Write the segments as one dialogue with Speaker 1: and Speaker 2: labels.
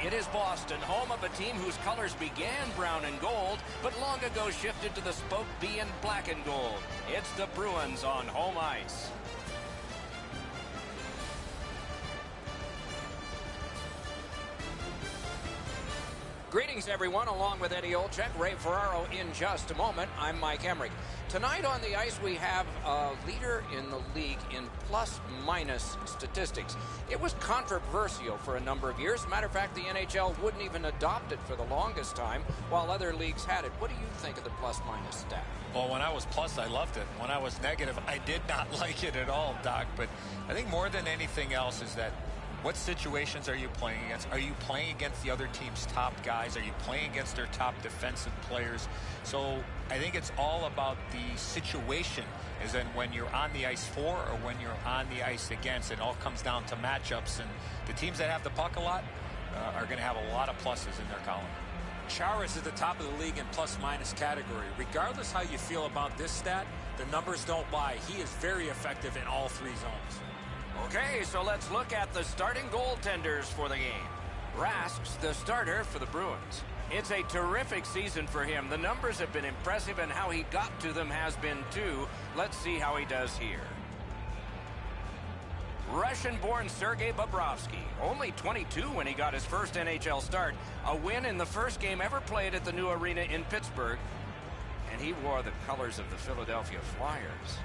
Speaker 1: It is Boston, home of a team whose colors began brown and gold, but long ago shifted to the spoke B in black and gold. It's the Bruins on home ice. Greetings, everyone. Along with Eddie Olczyk, Ray Ferraro in just a moment. I'm Mike Emmerich. Tonight on the ice, we have a leader in the league in plus-minus statistics. It was controversial for a number of years. Matter of fact, the NHL wouldn't even adopt it for the longest time, while other leagues had it. What do you think of the plus-minus stat?
Speaker 2: Well, when I was plus, I loved it. When I was negative, I did not like it at all, Doc. But I think more than anything else is that what situations are you playing against? Are you playing against the other team's top guys? Are you playing against their top defensive players? So I think it's all about the situation, as in when you're on the ice for or when you're on the ice against. It all comes down to matchups, and the teams that have the puck a lot are going to have a lot of pluses in their column.
Speaker 3: Chara is at the top of the league in plus-minus category. Regardless how you feel about this stat, the numbers don't lie. He is very effective in all three zones.
Speaker 1: Okay, so let's look at the starting goaltenders for the game. Rask's the starter for the Bruins. It's a terrific season for him. The numbers have been impressive, and how he got to them has been too. Let's see how he does here. Russian-born Sergei Bobrovsky, only 22 when he got his first NHL start. A win in the first game ever played at the new arena in Pittsburgh. And he wore the colors of the Philadelphia Flyers.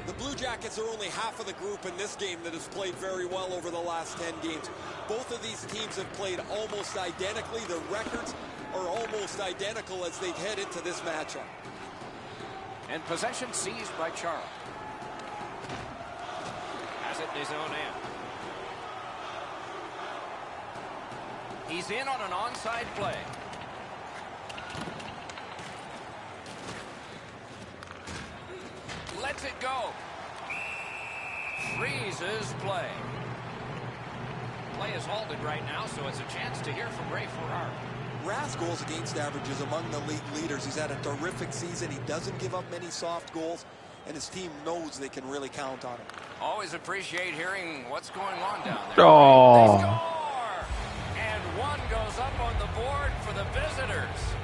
Speaker 4: The Blue Jackets are only half of the group in this game that has played very well over the last 10 games. Both of these teams have played almost identically. Their records are almost identical as they head into this matchup.
Speaker 1: And possession seized by Chara. Has it in his own end. He's in on an onside play. Lets it go. Freezes play. Play is halted right now, so it's a chance to hear from Ray Ferraro.
Speaker 4: Rask goals against average is among the league leaders. He's had a terrific season. He doesn't give up many soft goals, and his team knows they can really count on him.
Speaker 1: Always appreciate hearing what's going on down there.
Speaker 5: Oh.
Speaker 1: They score! And one goes up on the board for the visitors.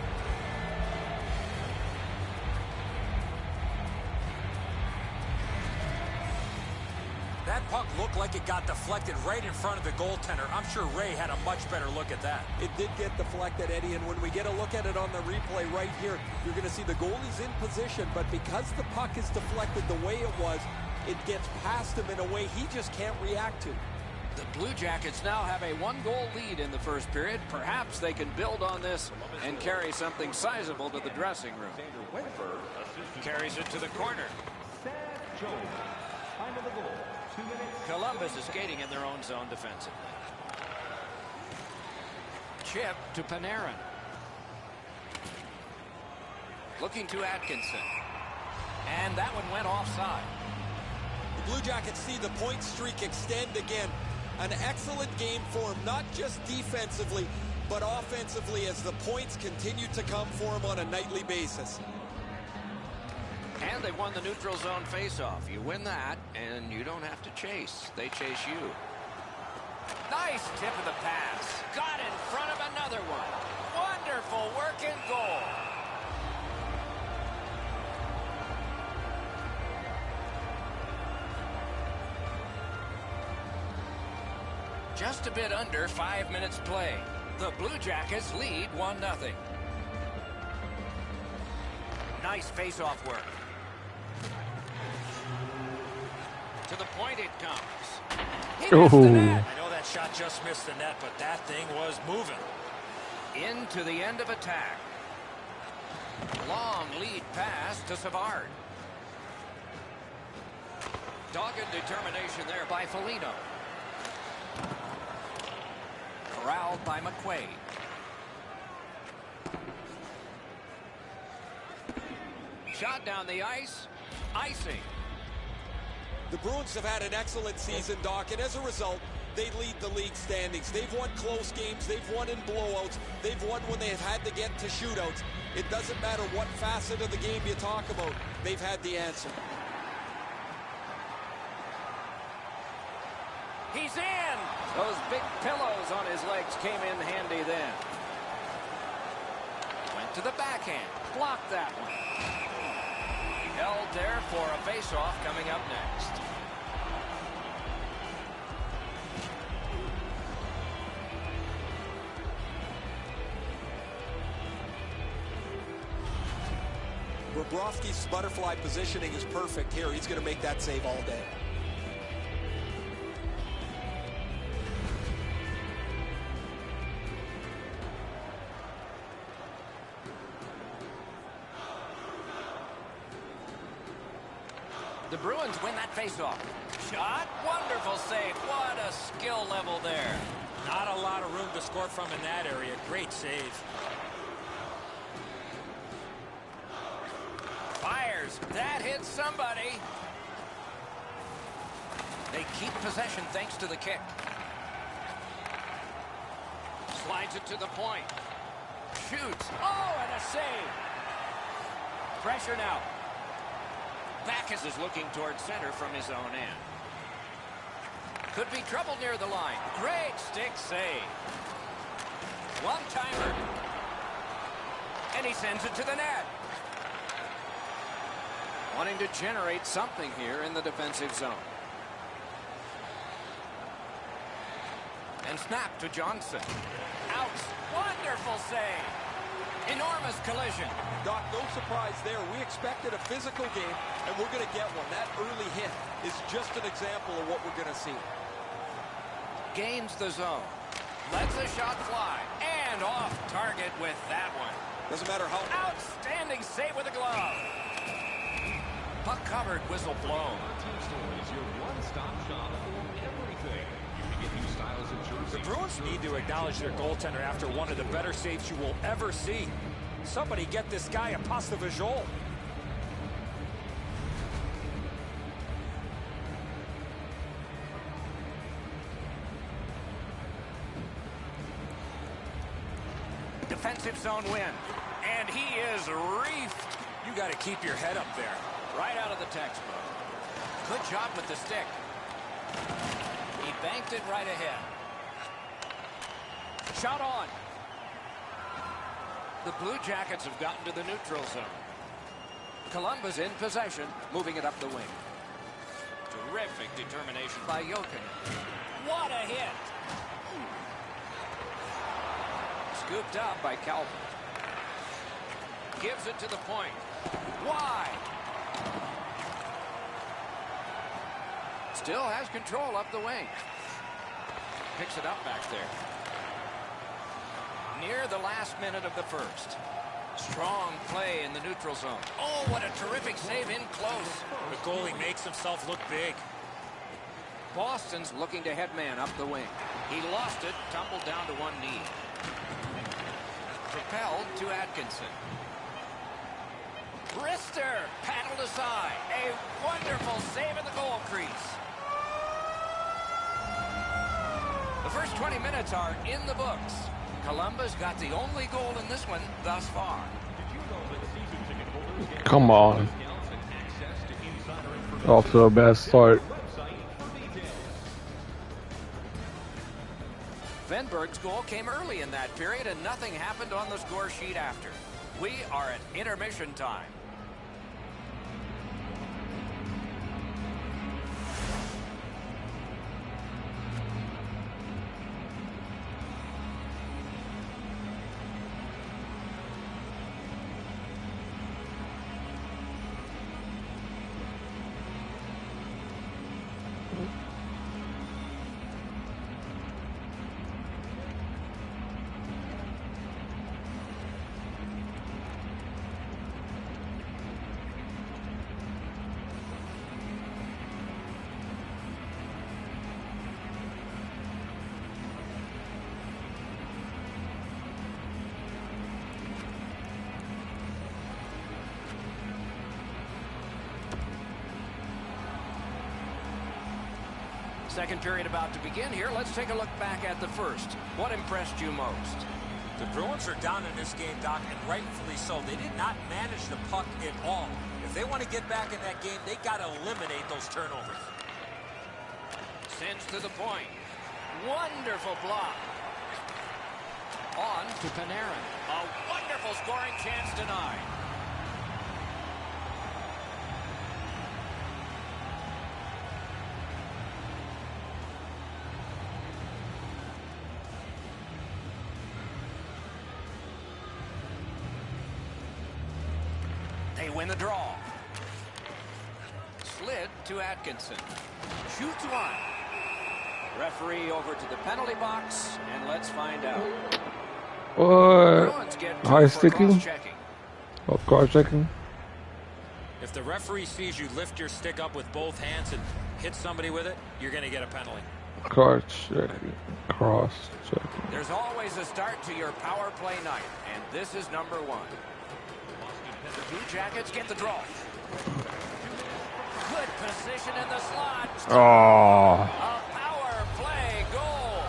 Speaker 3: That puck looked like it got deflected right in front of the goaltender. I'm sure Ray had a much better look at that.
Speaker 4: It did get deflected, Eddie, and when we get a look at it on the replay right here, you're going to see the goalie's in position, but because the puck is deflected the way it was, it gets past him in a way he just can't react to.
Speaker 1: The Blue Jackets now have a one-goal lead in the first period. Perhaps they can build on this and carry something sizable to the dressing room. Carries it to the corner. Columbus is skating in their own zone defensively. Chip to Panarin. Looking to Atkinson. And that one went offside.
Speaker 4: The Blue Jackets see the point streak extend again. An excellent game for him, not just defensively, but offensively as the points continue to come for him on a nightly basis.
Speaker 1: And they won the neutral zone faceoff. You win that, and you don't have to chase. They chase you. Nice tip of the pass. Got in front of another one. Wonderful work in goal. Just a bit under 5 minutes play. The Blue Jackets lead 1-0. Nice face-off work. To the point it comes. He missed the net.
Speaker 3: I know that shot just missed the net, but that thing was moving.
Speaker 1: Into the end of attack. Long lead pass to Savard. Dogged determination there by Foligno. Corralled by McQuaid. Shot down the ice. Icing.
Speaker 4: The Bruins have had an excellent season, Doc, and as a result, they lead the league standings. They've won close games. They've won in blowouts. They've won when they've had to get to shootouts. It doesn't matter what facet of the game you talk about. They've had the answer.
Speaker 1: He's in. Those big pillows on his legs came in handy then. Went to the backhand. Blocked that one. Held there for a faceoff coming up next.
Speaker 4: Bobrovsky's butterfly positioning is perfect here. He's going to make that save all day.
Speaker 1: The Bruins win that faceoff. Shot. Wonderful save. What a skill level there.
Speaker 3: Not a lot of room to score from in that area. Great save.
Speaker 1: Fires. That hits somebody. They keep possession thanks to the kick. Slides it to the point. Shoots. Oh, and a save. Pressure now. Backus is looking towards center from his own end. Could be trouble near the line. Great stick save. One-timer. And he sends it to the net. Wanting to generate something here in the defensive zone. And snap to Johnson. Out. Wonderful save. Enormous collision.
Speaker 4: Doc, no surprise there. We expected a physical game, and we're going to get one. That early hit is just an example of what we're going to see.
Speaker 1: Gains the zone. Lets the shot fly. And off target with that one.
Speaker 4: Doesn't matter how...
Speaker 1: Outstanding save with a glove. Puck covered, whistle blown.
Speaker 5: Team Store is your one-stop shop for everything. You can get new styles and jerseys.
Speaker 3: The Bruins need to acknowledge their goaltender after one of the better saves you will ever see. Somebody get this guy a passe visual.
Speaker 1: Defensive zone win. And he is reefed.
Speaker 3: You got to keep your head up there.
Speaker 1: Right out of the textbook. Good job with the stick. He banked it right ahead. Shot on. The Blue Jackets have gotten to the neutral zone. Columbus in possession, moving it up the wing. Terrific determination by Jokin. What a hit. Scooped up by Calvin. Gives it to the point. Wide. Still has control up the wing. Picks it up back there. Near the last minute of the first. Strong play in the neutral zone. Oh, what a terrific save in close.
Speaker 3: The goalie makes himself look big.
Speaker 1: Boston's looking to head man up the wing. He lost it, tumbled down to one knee. Propelled to Atkinson. Brister paddled aside. A wonderful save in the goal crease. The first 20 minutes are in the books. Columbus got the only goal in this one thus far.
Speaker 6: Come on. Off to a bad start.
Speaker 1: Venberg's goal came early in that period, and nothing happened on the score sheet after. We are at intermission time. Second period about to begin here. Let's take a look back at the first. What impressed you most?
Speaker 3: The Bruins are down in this game, Doc, and rightfully so. They did not manage the puck at all. If they want to get back in that game, they got to eliminate those turnovers.
Speaker 1: Sends to the point. Wonderful block. On to Panarin. A wonderful scoring chance denied. They win the draw. Slid to Atkinson. Shoots one. Referee over to the penalty box, and let's find out.
Speaker 6: What? High sticking? Oh, cross checking?
Speaker 3: If the referee sees you lift your stick up with both hands and hit somebody with it, you're going to get a penalty.
Speaker 6: Cross checking. Cross checking.
Speaker 1: There's always a start to your power play night, and this is number one. The Blue Jackets get the draw. Good position in the slot.
Speaker 6: Oh.
Speaker 1: A power play goal.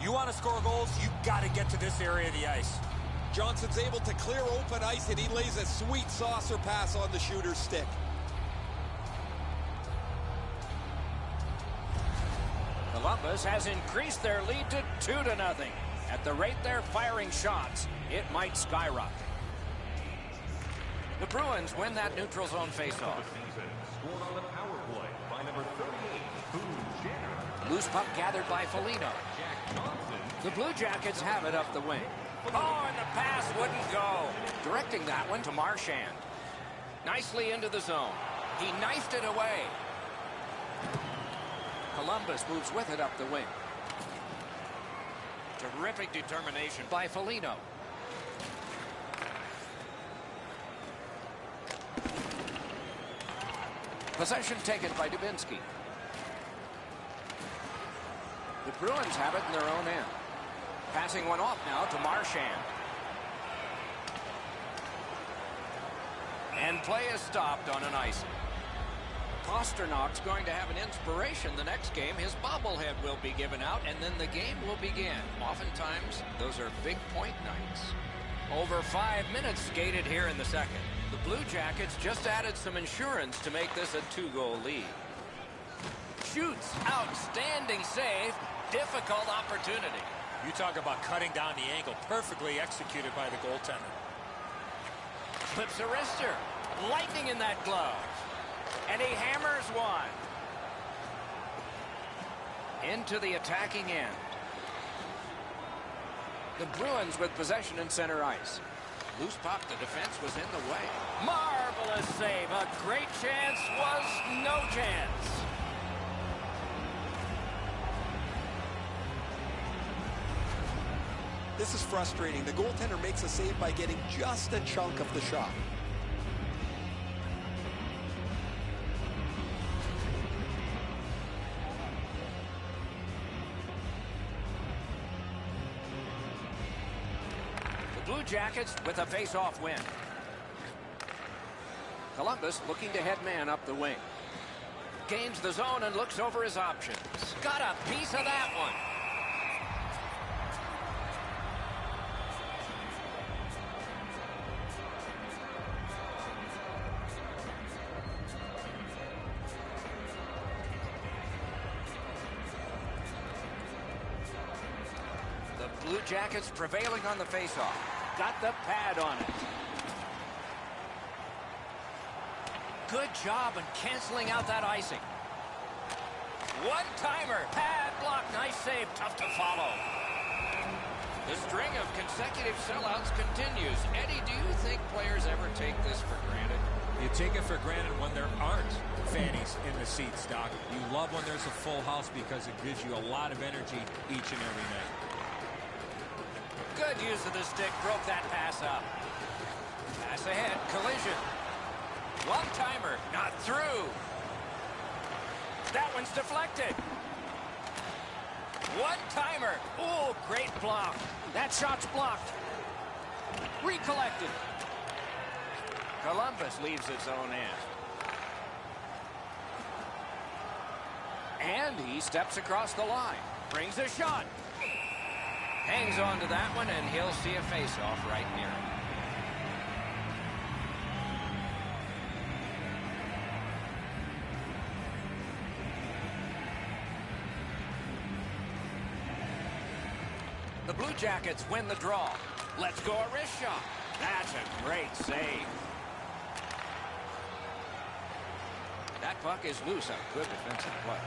Speaker 3: You want to score goals, you got to get to this area of the ice.
Speaker 4: Johnson's able to clear open ice, and he lays a sweet saucer pass on the shooter's stick.
Speaker 1: Columbus has increased their lead to 2-0. At the rate they're firing shots, it might skyrocket. The Bruins win that neutral zone faceoff.
Speaker 5: Scored on the power play by number 38,
Speaker 1: Loose puck gathered by Foligno. The Blue Jackets have it up the wing. Oh, and the pass wouldn't go. Directing that one to Marchand. Nicely into the zone. He knifed it away. Columbus moves with it up the wing. Terrific determination by Foligno. Possession taken by Dubinsky. The Bruins have it in their own end. Passing one off now to Marchand. And play is stopped on an icing. Pasternak's going to have an inspiration the next game. His bobblehead will be given out, and then the game will begin. Oftentimes, those are big point nights. Over 5 minutes skated here in the second. The Blue Jackets just added some insurance to make this a 2-goal lead. Shoots. Outstanding save. Difficult opportunity.
Speaker 3: You talk about cutting down the angle. Perfectly executed by the goaltender.
Speaker 1: Clips a wrister. Lightning in that glove. And he hammers one. Into the attacking end. The Bruins with possession in center ice. Loose puck, the defense was in the way. Marvelous save. A great chance was no chance.
Speaker 4: This is frustrating. The goaltender makes a save by getting just a chunk of the shot.
Speaker 1: Blue Jackets with a face-off win. Columbus looking to head man up the wing. Gains the zone and looks over his options. Got a piece of that one. The Blue Jackets prevailing on the face-off. Got the pad on it. Good job in canceling out that icing. One-timer. Pad block. Nice save. Tough to follow. The string of consecutive sellouts continues. Eddie, do you think players ever take this for granted?
Speaker 3: You take it for granted when there aren't fannies in the seats, Doc. You love when there's a full house because it gives you a lot of energy each and every night.
Speaker 1: Good use of the stick, broke that pass up. Pass ahead, collision. One-timer, not through. That one's deflected. One-timer. Ooh, great block. That shot's blocked. Recollected. Columbus leaves its own end. And he steps across the line. Brings a shot. Hangs on to that one, and he'll see a face-off right near him. The Blue Jackets win the draw. Let's go a wrist shot. That's a great save. That puck is loose. A good defensive play.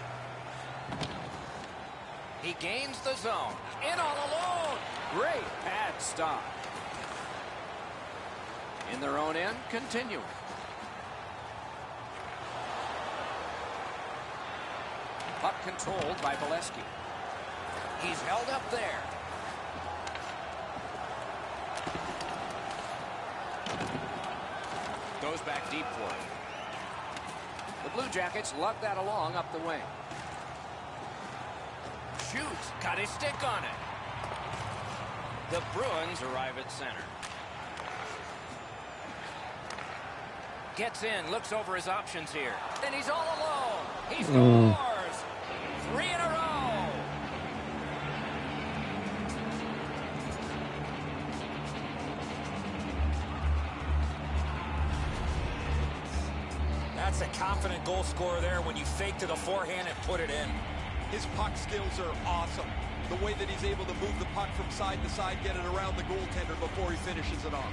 Speaker 1: He gains the zone. In all alone. Great pad stop. In their own end, continuing. Puck controlled by Bolesky. He's held up there. Goes back deep for it. The Blue Jackets lug that along up the wing. Shoots. Got his stick on it. The Bruins arrive at center. Gets in. Looks over his options here. And he's all alone. He scores. 3 in a row.
Speaker 3: That's a confident goal scorer there when you fake to the forehand and put it in.
Speaker 4: His puck skills are awesome. The way that he's able to move the puck from side to side, get it around the goaltender before he finishes it off.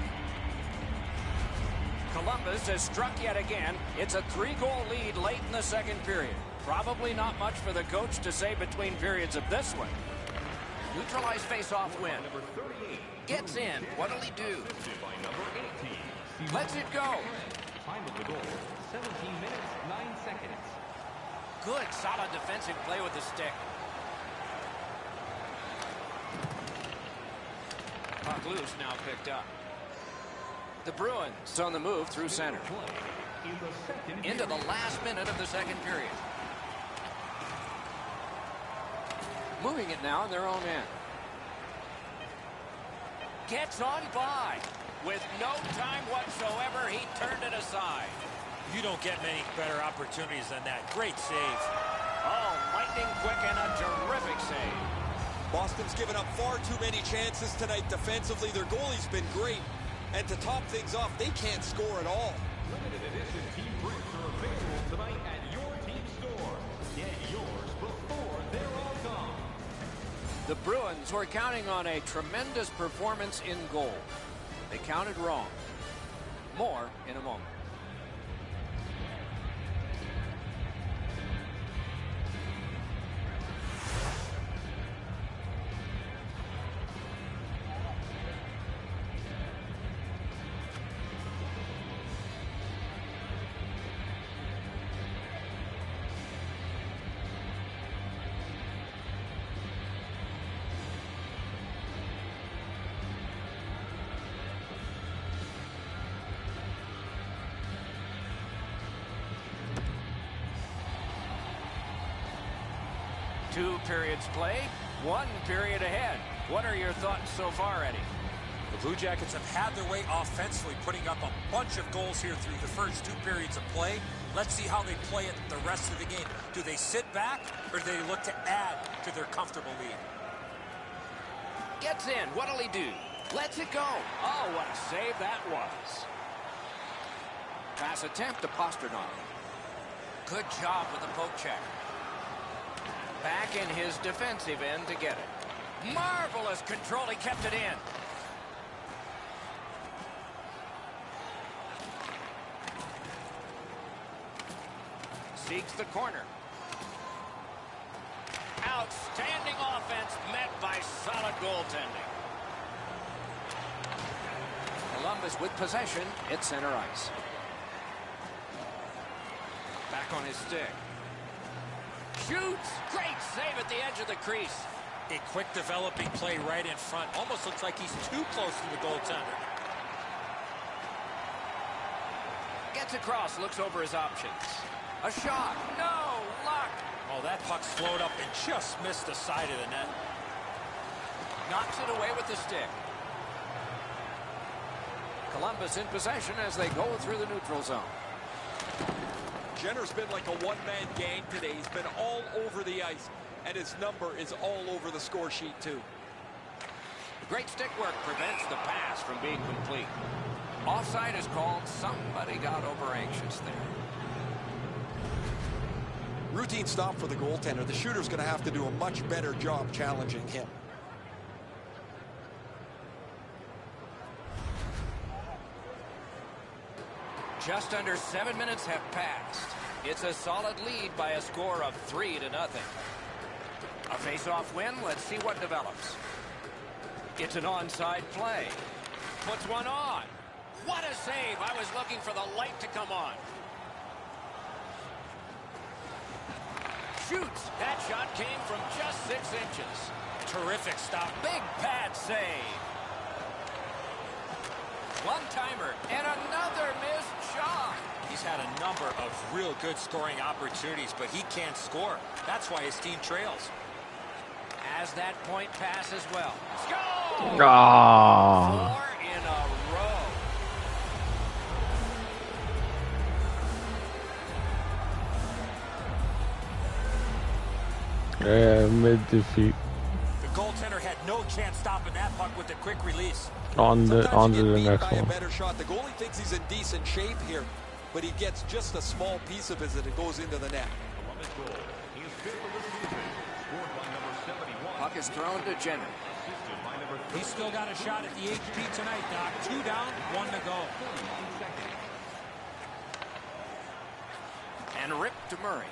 Speaker 1: Columbus has struck yet again. It's a 3-goal lead late in the second period. Probably not much for the coach to say between periods of this one. Neutralized face-off win. Gets in. What'll he do? Lets it go.
Speaker 5: Time of the goal, 17 minutes, 9 seconds.
Speaker 1: Good, solid defensive play with the stick. Puck loose, now picked up. The Bruins on the move through center. Into the last minute of the second period. Moving it now in their own end. Gets on by. With no time whatsoever, he turned it aside.
Speaker 3: You don't get many better opportunities than that. Great save.
Speaker 1: Oh, lightning quick and a terrific save.
Speaker 4: Boston's given up far too many chances tonight defensively. Their goalie's been great. And to top things off, they can't score at all.
Speaker 5: Limited edition team drinks are available tonight at your team store. Get yours before they're all gone.
Speaker 1: The Bruins were counting on a tremendous performance in goal. They counted wrong. More in a moment. Two periods played, 1 period ahead. What are your thoughts so far, Eddie?
Speaker 3: The Blue Jackets have had their way offensively, putting up a bunch of goals here through the first 2 periods of play. Let's see how they play it the rest of the game. Do they sit back, or do they look to add to their comfortable lead?
Speaker 1: Gets in. What'll he do? Lets it go. Oh, what a save that was. Pass attempt to Pasternak. Good job with the poke check. Back in his defensive end to get it. Marvelous control. He kept it in. Seeks the corner. Outstanding offense met by solid goaltending. Columbus with possession at center ice. Back on his stick. Shoots! Great save at the edge of the crease.
Speaker 3: A quick developing play right in front. Almost looks like he's too close to the goaltender.
Speaker 1: Gets across, looks over his options. A shot. No luck.
Speaker 3: Oh, that puck slowed up and just missed the side of the net.
Speaker 1: Knocks it away with the stick. Columbus in possession as they go through the neutral zone.
Speaker 4: Jenner's been like a one-man gang today. He's been all over the ice, and his number is all over the score sheet, too.
Speaker 1: Great stick work prevents the pass from being complete. Offside is called. Somebody got over anxious there.
Speaker 4: Routine stop for the goaltender. The shooter's going to have to do a much better job challenging him.
Speaker 1: Just under 7 minutes have passed. It's a solid lead by a score of 3-0. A face-off win. Let's see what develops. It's an onside play. Puts one on. What a save. I was looking for the light to come on. Shoots. That shot came from just 6 inches.
Speaker 3: Terrific stop.
Speaker 1: Big pad save. One-timer and another missed shot.
Speaker 3: He's had a number of real good scoring opportunities, but he can't score. That's why his team trails.
Speaker 1: As that point pass as well. Score! 4 in a row.
Speaker 6: Yeah, mid-defeat.
Speaker 3: The goaltender had no chance stopping that puck with a quick release.
Speaker 6: On to the next
Speaker 4: by
Speaker 6: one.
Speaker 4: A better shot. The goalie thinks he's in decent shape here, but he gets just a small piece of it as it goes into the net.
Speaker 1: Puck is thrown to Jenner.
Speaker 3: He's still got a shot at the HP tonight, Doc. 2 down, 1 to go.
Speaker 1: And ripped to Murray.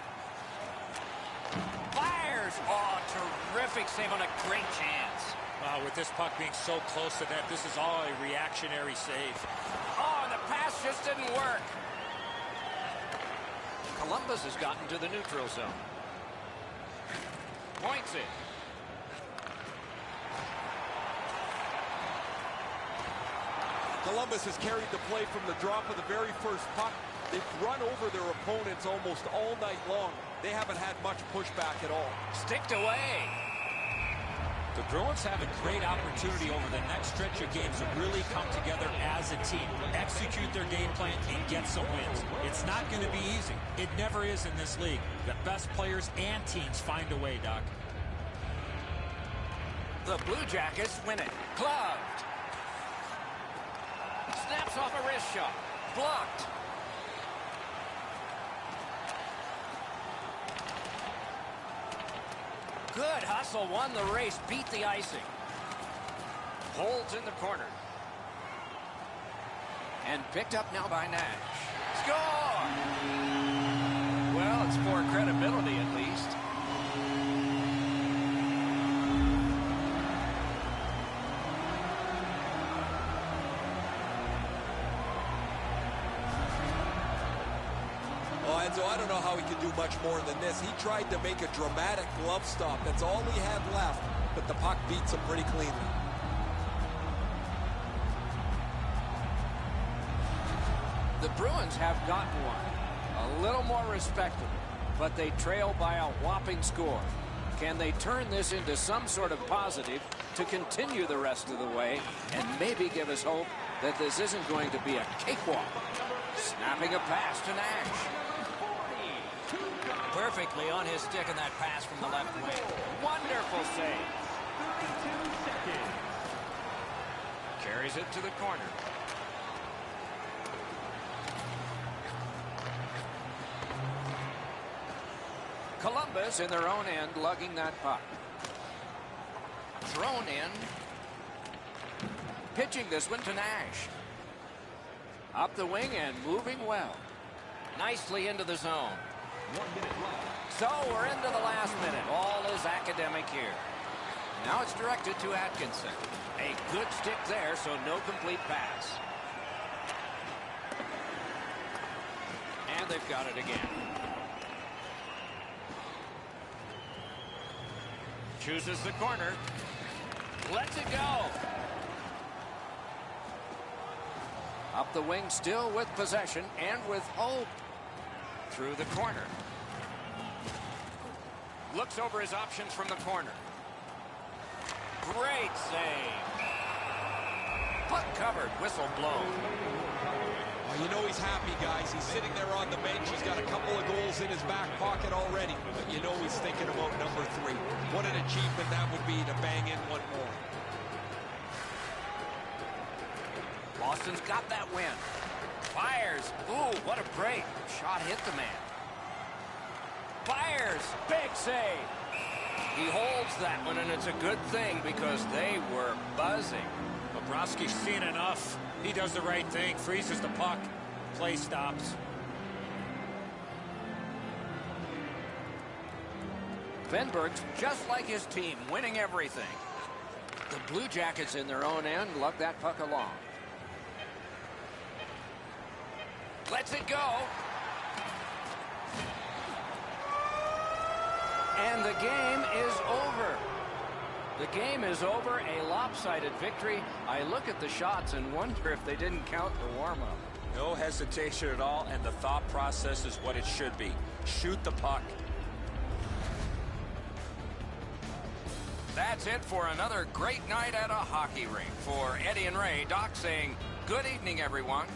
Speaker 1: Fires! Oh, terrific save on a great chance.
Speaker 3: Wow, with this puck being so close to that, this is all a reactionary save.
Speaker 1: Oh, and the pass just didn't work. Columbus has gotten to the neutral zone. Points it.
Speaker 4: Columbus has carried the play from the drop of the very first puck. They've run over their opponents almost all night long. They haven't had much pushback at all.
Speaker 1: Sticked away.
Speaker 3: The Bruins have a great opportunity over the next stretch of games to really come together as a team, execute their game plan, and get some wins. It's not going to be easy. It never is in this league. The best players and teams find a way, Doc.
Speaker 1: The Blue Jackets win it. Gloved. Snaps off a wrist shot. Blocked. Good hustle, won the race, beat the icing. Holds in the corner. And picked up now by Nash. Score! Well, it's for credibility at least.
Speaker 4: So I don't know how he could do much more than this. He tried to make a dramatic glove stop. That's all he had left, but the puck beats him pretty cleanly.
Speaker 1: The Bruins have gotten one. A little more respectable, but they trail by a whopping score. Can they turn this into some sort of positive to continue the rest of the way and maybe give us hope that this isn't going to be a cakewalk? Snapping a pass to Nash. Perfectly on his stick in that pass from the left wing. Wonderful save. Carries it to the corner. Columbus in their own end lugging that puck. Thrown in. Pitching this one to Nash. Up the wing and moving well. Nicely into the zone.
Speaker 5: 1 minute left.
Speaker 1: So we're into the last minute. All is academic here. Now it's directed to Atkinson. A good stick there, so no complete pass. And they've got it again. Chooses the corner. Lets it go. Up the wing still with possession and with hope. Through the corner. Looks over his options from the corner. Great save. Puck covered, whistle blown.
Speaker 4: Well, you know he's happy, guys. He's sitting there on the bench. He's got a couple of goals in his back pocket already. But you know he's thinking about number 3. What an achievement that would be to bang in one more.
Speaker 1: Boston's got that win. Fires. Ooh, what a break. Shot hit the man. Fires. Big save. He holds that one, and it's a good thing because they were buzzing.
Speaker 3: Bobrovsky's seen enough. He does the right thing. Freezes the puck. Play stops.
Speaker 1: Venberg's just like his team, winning everything. The Blue Jackets in their own end lug that puck along. Lets it go. And the game is over. The game is over, a lopsided victory. I look at the shots and wonder if they didn't count the warm-up.
Speaker 3: No hesitation at all, and the thought process is what it should be. Shoot the puck.
Speaker 1: That's it for another great night at a hockey rink. For Eddie and Ray, Doc saying good evening, everyone.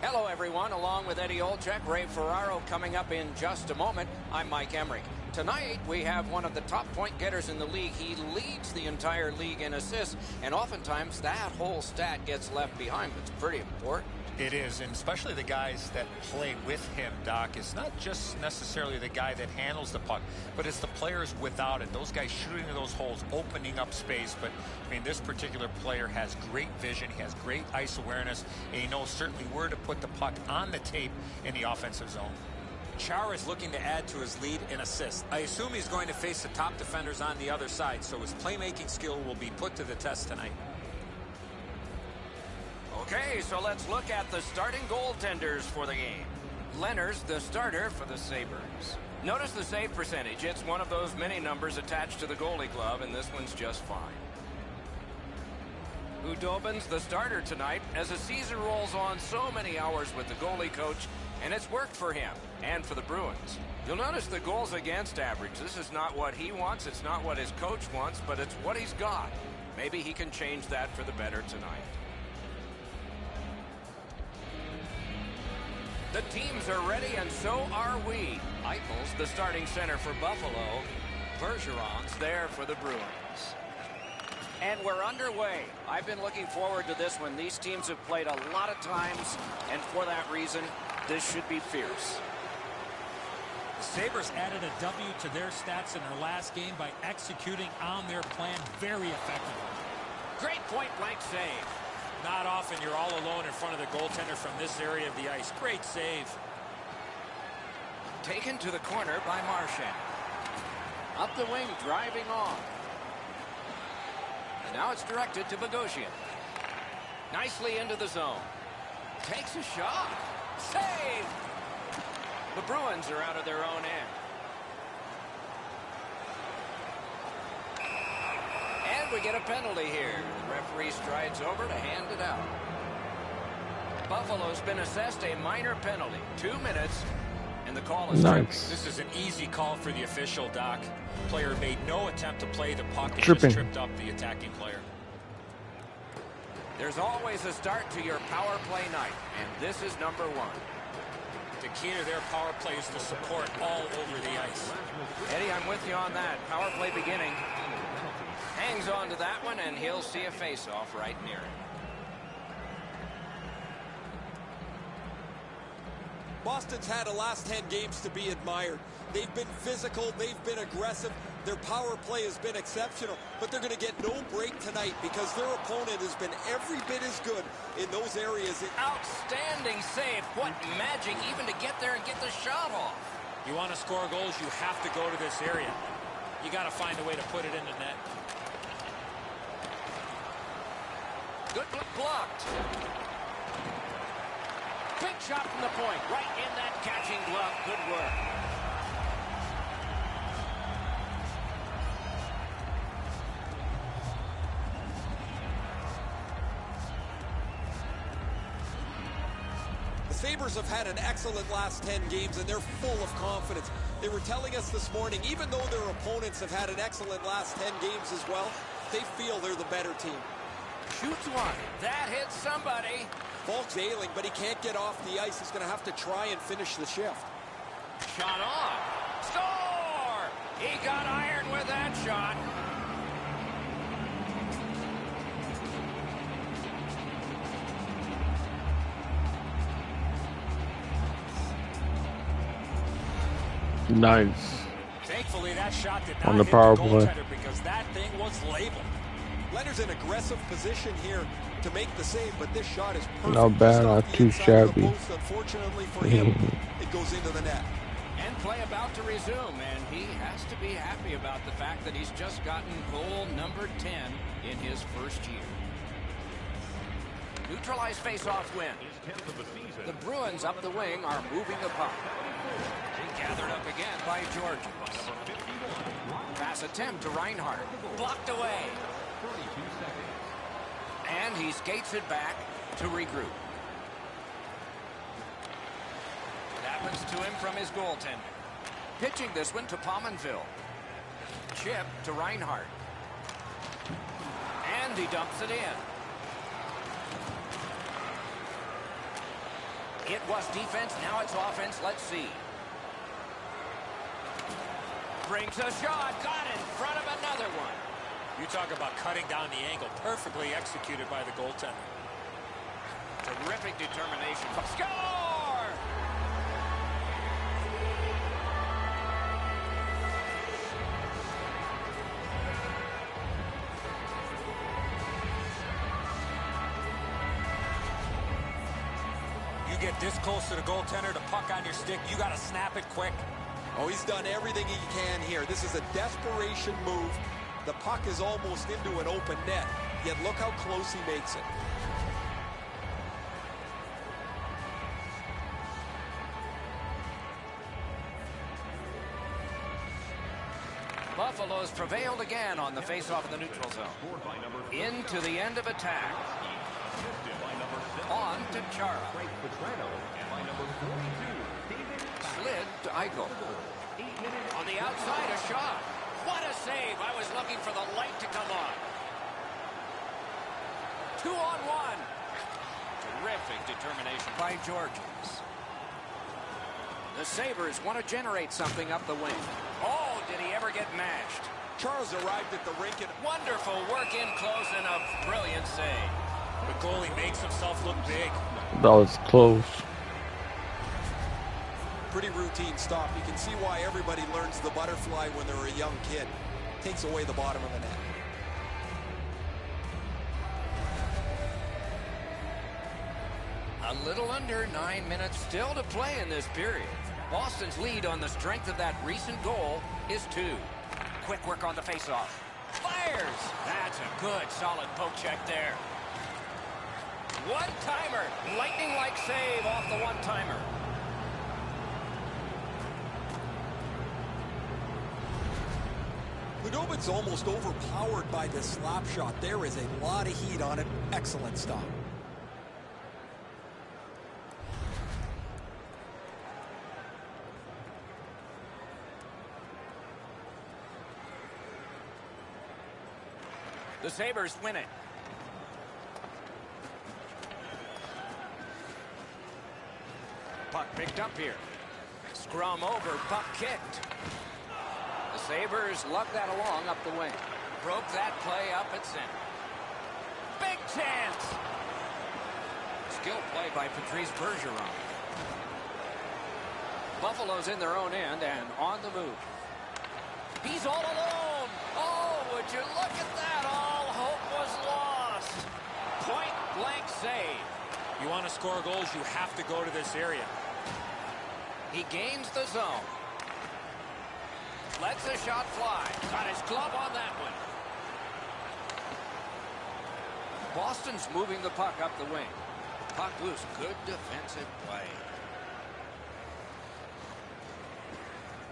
Speaker 1: Hello, everyone. Along with Eddie Olczyk, Ray Ferraro coming up in just a moment. I'm Mike Emrick. Tonight, we have one of the top point getters in the league. He leads the entire league in assists, and oftentimes that whole stat gets left behind, but it's pretty important.
Speaker 2: It is, and especially the guys that play with him, Doc. It's not just necessarily the guy that handles the puck, but it's the players without it. Those guys shooting into those holes, opening up space. But, I mean, this particular player has great vision. He has great ice awareness, and he knows certainly where to put the puck on the tape in the offensive zone.
Speaker 3: Chara is looking to add to his lead in assists. I assume he's going to face the top defenders on the other side, so his playmaking skill will be put to the test tonight.
Speaker 1: Okay, so let's look at the starting goaltenders for the game. Leonard's the starter for the Sabres. Notice the save percentage. It's one of those many numbers attached to the goalie glove, and this one's just fine. Hudobin's the starter tonight as the season rolls on. So many hours with the goalie coach, and it's worked for him and for the Bruins. You'll notice the goals against average. This is not what he wants. It's not what his coach wants, but it's what he's got. Maybe he can change that for the better tonight. The teams are ready, and so are we. Eichel's the starting center for Buffalo. Bergeron's there for the Bruins. And we're underway. I've been looking forward to this one. These teams have played a lot of times, and for that reason, this should be fierce.
Speaker 3: The Sabres added a W to their stats in their last game by executing on their plan very effectively.
Speaker 1: Great point-blank save.
Speaker 3: Not often you're all alone in front of the goaltender from this area of the ice. Great save.
Speaker 1: Taken to the corner by Marchand. Up the wing, driving on. And now it's directed to Bogosian. Nicely into the zone. Takes a shot. Save! The Bruins are out of their own end. And we get a penalty here. The referee strides over to hand it out. Buffalo's been assessed a minor penalty. 2 minutes, and the call is tripping.
Speaker 3: This is an easy call for the official, Doc. Player made no attempt to play the puck and
Speaker 6: Tripping.
Speaker 3: just tripped up the attacking player.
Speaker 1: There's always a start to your power play night, and this is number 1.
Speaker 3: The key to their power play is the support all over the ice.
Speaker 1: Eddie, I'm with you on that. Power play beginning. Hangs on to that one, and he'll see a face-off right near him.
Speaker 4: Boston's had the last 10 games to be admired. They've been physical, they've been aggressive, their power play has been exceptional, but they're going to get no break tonight because their opponent has been every bit as good in those areas.
Speaker 1: Outstanding save. What magic even to get there and get the shot off.
Speaker 3: You want to score goals, you have to go to this area. You got to find a way to put it in the net.
Speaker 1: Good blocked. Big shot from the point, right in that catching glove. Good work.
Speaker 4: The Sabres have had an excellent last 10 games, and they're full of confidence. They were telling us this morning, even though their opponents have had an excellent last 10 games as well, they feel they're the better team.
Speaker 1: Shoots one. That hits somebody.
Speaker 4: Falk's ailing, but he can't get off the ice. He's going to have to try and finish the shift.
Speaker 1: Shot on. Score! He got iron with that shot.
Speaker 6: Nice.
Speaker 3: Thankfully, that shot did
Speaker 6: On
Speaker 3: not
Speaker 6: the
Speaker 3: hit
Speaker 6: power
Speaker 3: the
Speaker 6: play.
Speaker 3: goaltender because that thing was labeled.
Speaker 4: Leonard's in aggressive position here to make the save, but this shot is perfect.
Speaker 6: Not bad,
Speaker 4: Just off
Speaker 6: not
Speaker 4: the
Speaker 6: too
Speaker 4: inside of the
Speaker 6: shabby.
Speaker 4: post. Unfortunately for him, it goes into the net.
Speaker 1: And play about to resume, and he has to be happy about the fact that he's just gotten goal number 10 in his first year. Neutralized face-off win. The Bruins up the wing are moving the puck. Gathered up again by Georges. Pass attempt to Reinhart. Blocked away. And he skates it back to regroup. Happens to him from his goaltender. Pitching this one to Pominville. Chip to Reinhart. And he dumps it in. It was defense, now it's offense. Let's see. Brings a shot, got in front of another one.
Speaker 3: You talk about cutting down the angle. Perfectly executed by the goaltender.
Speaker 1: Terrific determination. Score!
Speaker 3: You get this close to the goaltender, the puck on your stick, you got to snap it quick.
Speaker 4: Oh, he's done everything he can here. This is a desperation move. The puck is almost into an open net, yet look how close he makes it.
Speaker 1: Buffalo's prevailed again on the face-off of the neutral zone. Into the end of attack. On to Chara. Slid to Eichel. On the outside, a shot. What a save. I was looking for the light to come on. 2-on-1. Terrific determination by Georges. The Sabres want to generate something up the wing. Oh, did he ever get mashed?
Speaker 4: Charles arrived at the rink and
Speaker 1: Wonderful work in close and a brilliant save.
Speaker 3: The goalie makes himself look big.
Speaker 6: That was close.
Speaker 4: pretty routine stop. You can see why everybody learns the butterfly when they're a young kid. Takes away the bottom of the net.
Speaker 1: A little under 9 minutes still to play in this period. Boston's lead on the strength of that recent goal is 2. Quick work on the faceoff. Fires! That's a good, solid poke check there. One-timer. Lightning-like save off the one-timer.
Speaker 4: The Khudobin's almost overpowered by this slap shot. There is a lot of heat on it. Excellent stop.
Speaker 1: The Sabres win it. Puck picked up here. Scrum over, puck kicked. The Sabres lugged that along up the wing. Broke that play up at center. Big chance! Skill play by Patrice Bergeron. Buffalo's in their own end and on the move. He's all alone! Oh, would you look at that? All hope was lost. Point blank save.
Speaker 3: You want to score goals, you have to go to this area.
Speaker 1: He gains the zone. Lets the shot fly. Got his glove on that one. Boston's moving the puck up the wing. Puck loose. Good defensive play.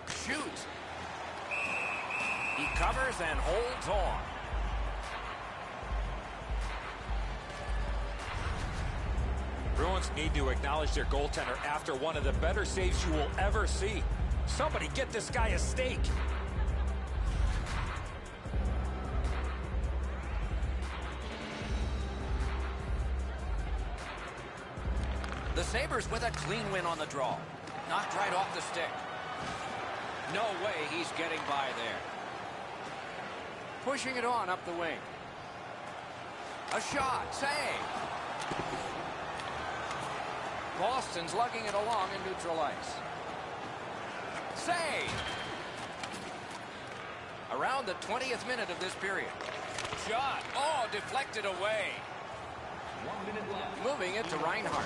Speaker 1: Shoots. He covers and holds on.
Speaker 3: Bruins need to acknowledge their goaltender after one of the better saves you will ever see. Somebody get this guy a steak.
Speaker 1: The Sabres with a clean win on the draw. Knocked right off the stick. No way he's getting by there. Pushing it on up the wing. A shot. Save. Boston's lugging it along in neutral ice. Save. Around the 20th minute of this period. Shot. Oh, deflected away.
Speaker 5: 1 minute left.
Speaker 1: Moving it to Reinhart.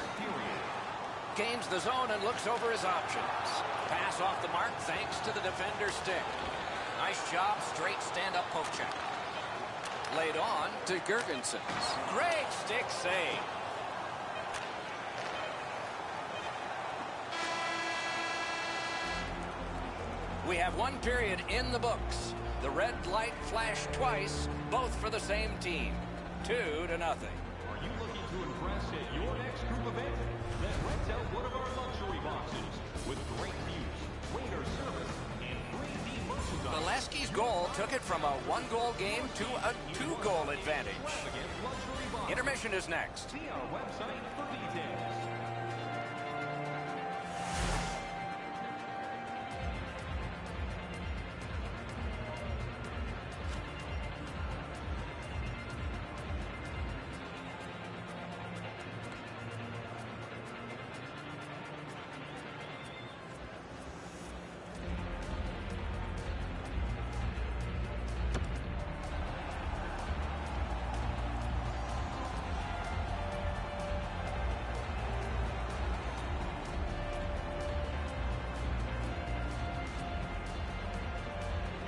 Speaker 1: Gains the zone and looks over his options. Pass off the mark thanks to the defender's stick. Nice job, straight stand-up poke check. Laid on to Gergensen. Great stick save. We have one period in the books. The red light flashed twice, both for the same team. 2-0.
Speaker 5: Are you looking to impress at your next group event? Then rent out one of our luxury boxes with great views, waiter service, and free team merchandise.
Speaker 1: Valesky's goal took it from a one-goal game to a two-goal advantage.
Speaker 5: Luxury boxes.
Speaker 1: Intermission is next.
Speaker 5: See our website for details.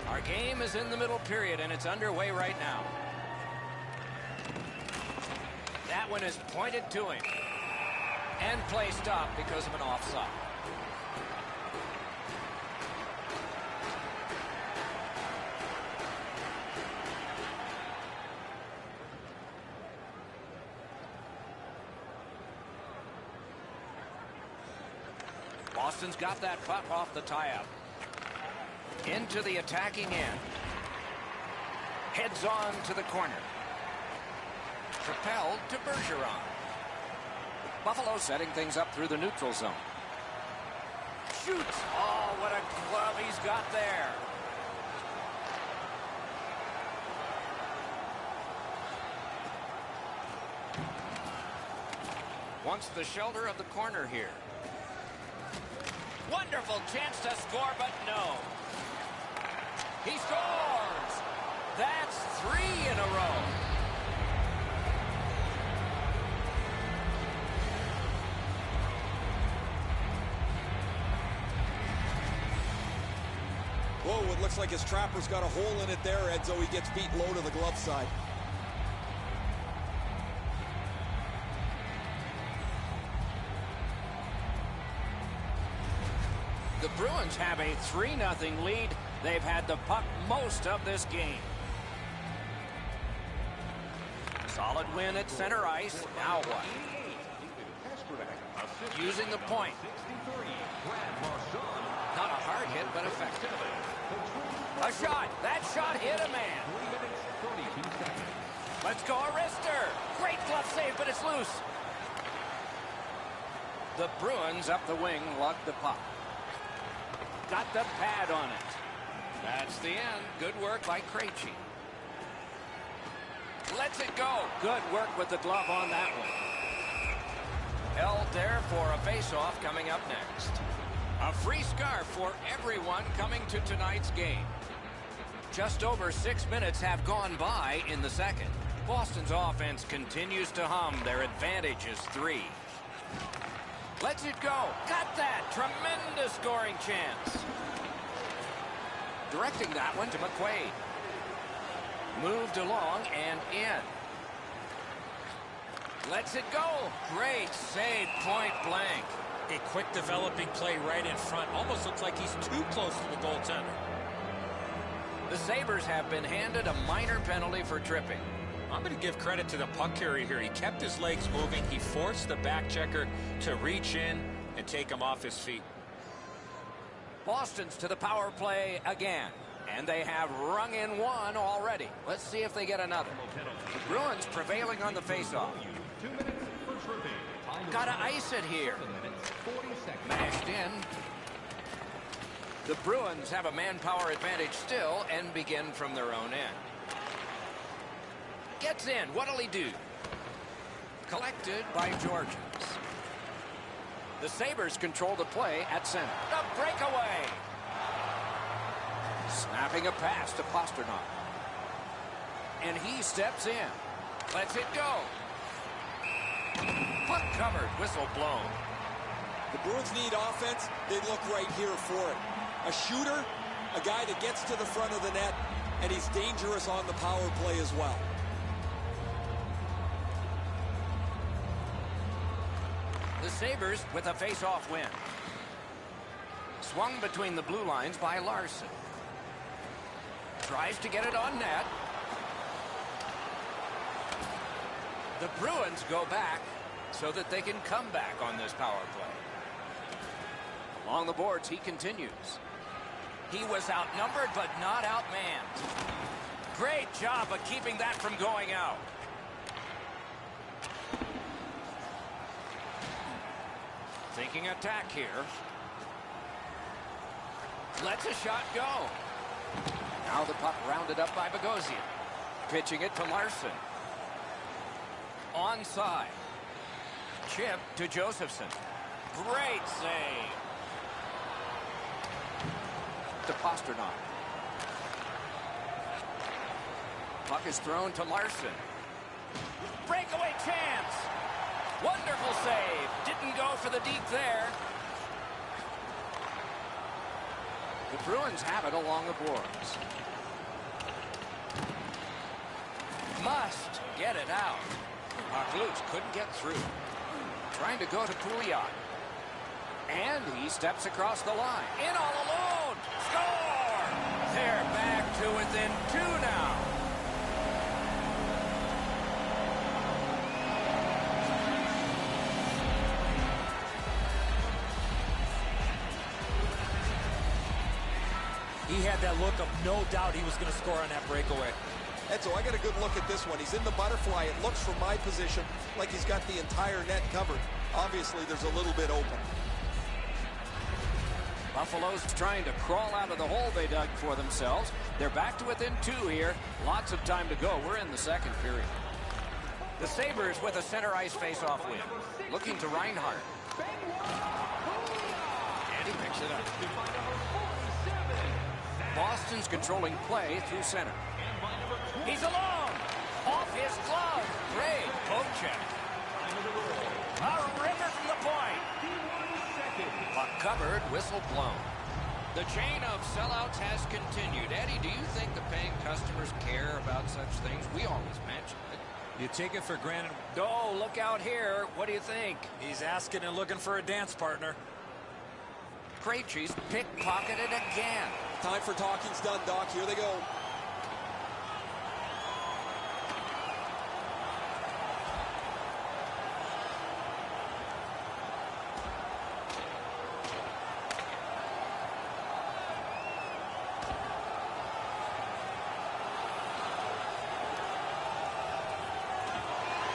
Speaker 1: Our game is in the middle period, and it's underway right now. That one is pointed to him. And play stopped because of an offside. Boston's got that puck off the tie-up. Into the attacking end. Heads on to the corner. Propelled to Bergeron. Buffalo setting things up through the neutral zone. Shoots. Oh, what a glove he's got there. Wants the shelter of the corner here. Wonderful chance to score, but no. He scores! That's 3 in a row.
Speaker 4: Whoa, it looks like his trapper's got a hole in it there, Edzo. He gets beat low to the glove side.
Speaker 1: The Bruins have a 3-0 lead They've had the puck most of this game. Solid win at center ice. Now what? Using the point. Not a hard hit, but effective. A shot. That shot hit a man. Let's go, a wrister. Great glove save, but it's loose. The Bruins up the wing lug the puck. Got the pad on it. That's the end. Good work by Krejci. Lets it go. Good work with the glove on that one. Held there for a face-off coming up next. A free scarf for everyone coming to tonight's game. Just over 6 minutes have gone by in the second. Boston's offense continues to hum. Their advantage is 3. Lets it go. Got that. Tremendous scoring chance. Directing that one to McQuaid. Moved along and in. Lets it go. Great save, point blank.
Speaker 3: A quick developing play right in front. Almost looks like he's too close to the goaltender.
Speaker 1: The Sabres have been handed a minor penalty for tripping.
Speaker 3: I'm going to give credit to the puck carrier here. He kept his legs moving. He forced the back checker to reach in and take him off his feet.
Speaker 1: Boston's to the power play again. And they have rung in one already. Let's see if they get another. The Bruins prevailing on the faceoff. Gotta ice it here. Mashed in. The Bruins have a manpower advantage still and begin from their own end. Gets in. What'll he do? Collected by Georgians. The Sabres control the play at center. The breakaway. Snapping a pass to Pasternak. And he steps in. Lets it go. Puck covered. Whistle blown.
Speaker 4: The Bruins need offense. They look right here for it. A shooter, a guy that gets to the front of the net, and he's dangerous on the power play as well.
Speaker 1: The Sabres with a face-off win. Swung between the blue lines by Larson. Tries to get it on net. The Bruins go back so that they can come back on this power play. Along the boards, he continues. He was outnumbered, but not outmanned. Great job of keeping that from going out. Thinking attack here. Lets a shot go. Now the puck rounded up by Bogosian. Pitching it to Larson. Onside. Chip to Josephson. Great save. To Pasternak. Puck is thrown to Larson. Breakaway chance. Wonderful save. Didn't go for the deep there. The Bruins have it along the boards. Must get it out. Puck couldn't get through. Trying to go to Pouliot. And he steps across the line. In all alone. Score! They're back to within 2 now.
Speaker 3: He had that look of no doubt he was going to score on that breakaway.
Speaker 4: Edzo, I got a good look at this one. He's in the butterfly. It looks from my position like he's got the entire net covered. Obviously, there's a little bit open.
Speaker 1: Buffalo's trying to crawl out of the hole they dug for themselves. They're back to within 2 here. Lots of time to go. We're in the second period. The Sabres with a center ice face-off win. Looking to Reinhart. And he picks it up. Boston's controlling play through center. He's alone. Off his glove. Great poke check. A river from the point. Puck covered, whistle blown. The chain of sellouts has continued. Eddie, do you think the paying customers care about such things? We always mention it.
Speaker 3: You take it for granted.
Speaker 1: Oh, look out here. What do you think?
Speaker 3: He's asking and looking for a dance partner.
Speaker 1: Krejci's pickpocketed again.
Speaker 4: Time for talking's done, Doc. Here they go.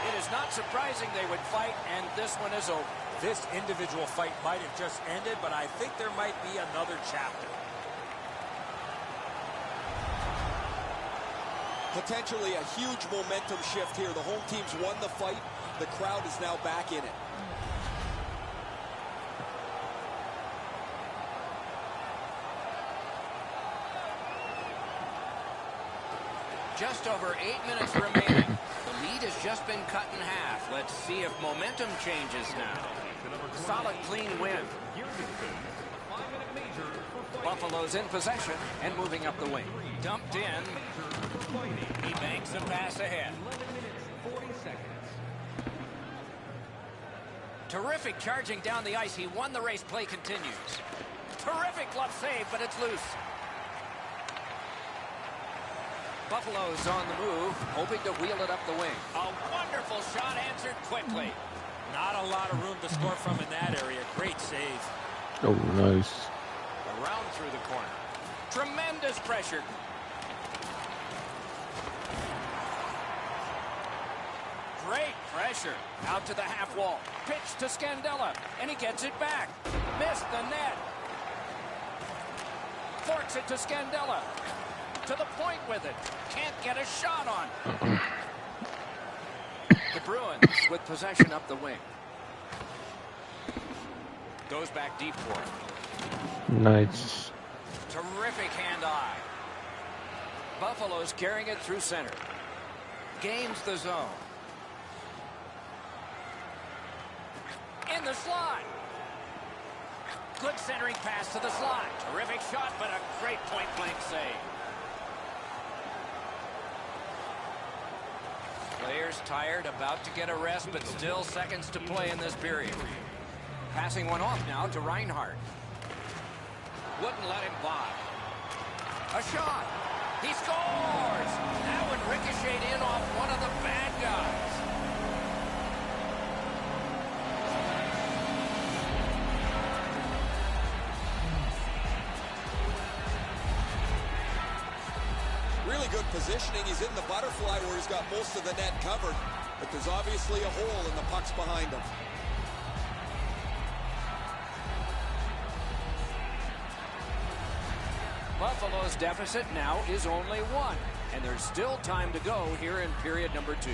Speaker 1: It is not surprising they would fight, and this one is over.
Speaker 3: This individual fight might have just ended, but I think there might be another chapter.
Speaker 4: Potentially a huge momentum shift here. The home team's won the fight. The crowd is now back in it.
Speaker 1: Just over 8 minutes remaining. The lead has just been cut in half. Let's see if momentum changes now. Solid, clean win. Buffalo's in possession and moving up the wing. Dumped in. He banks a pass ahead. Terrific charging down the ice. He won the race. Play continues. Terrific glove save, but it's loose. Buffalo's on the move, hoping to wheel it up the wing. A wonderful shot answered quickly.
Speaker 3: Not a lot of room to score from in that area. Great save.
Speaker 6: Oh, nice.
Speaker 1: Around through the corner. Tremendous pressure. Great pressure. Out to the half wall. Pitch to Scandella, and he gets it back. Missed the net. Forks it to Scandella. To the point with it. Can't get a shot on. The Bruins with possession up the wing. Goes back deep for it.
Speaker 6: Nice.
Speaker 1: Terrific hand-eye. Buffalo's carrying it through center. Gains the zone. In the slot. Good centering pass to the slot. Terrific shot, but a great point-blank save. Players tired, about to get a rest, but still seconds to play in this period. Passing one off now to Reinhardt. Wouldn't let him by. A shot. He scores! That one ricocheted in off one of the bad guys.
Speaker 4: Really good positioning. He's in the butterfly where he's got most of the net covered, but there's obviously a hole and the puck's behind him.
Speaker 1: Buffalo's deficit now is only 1, and there's still time to go here in period number 2.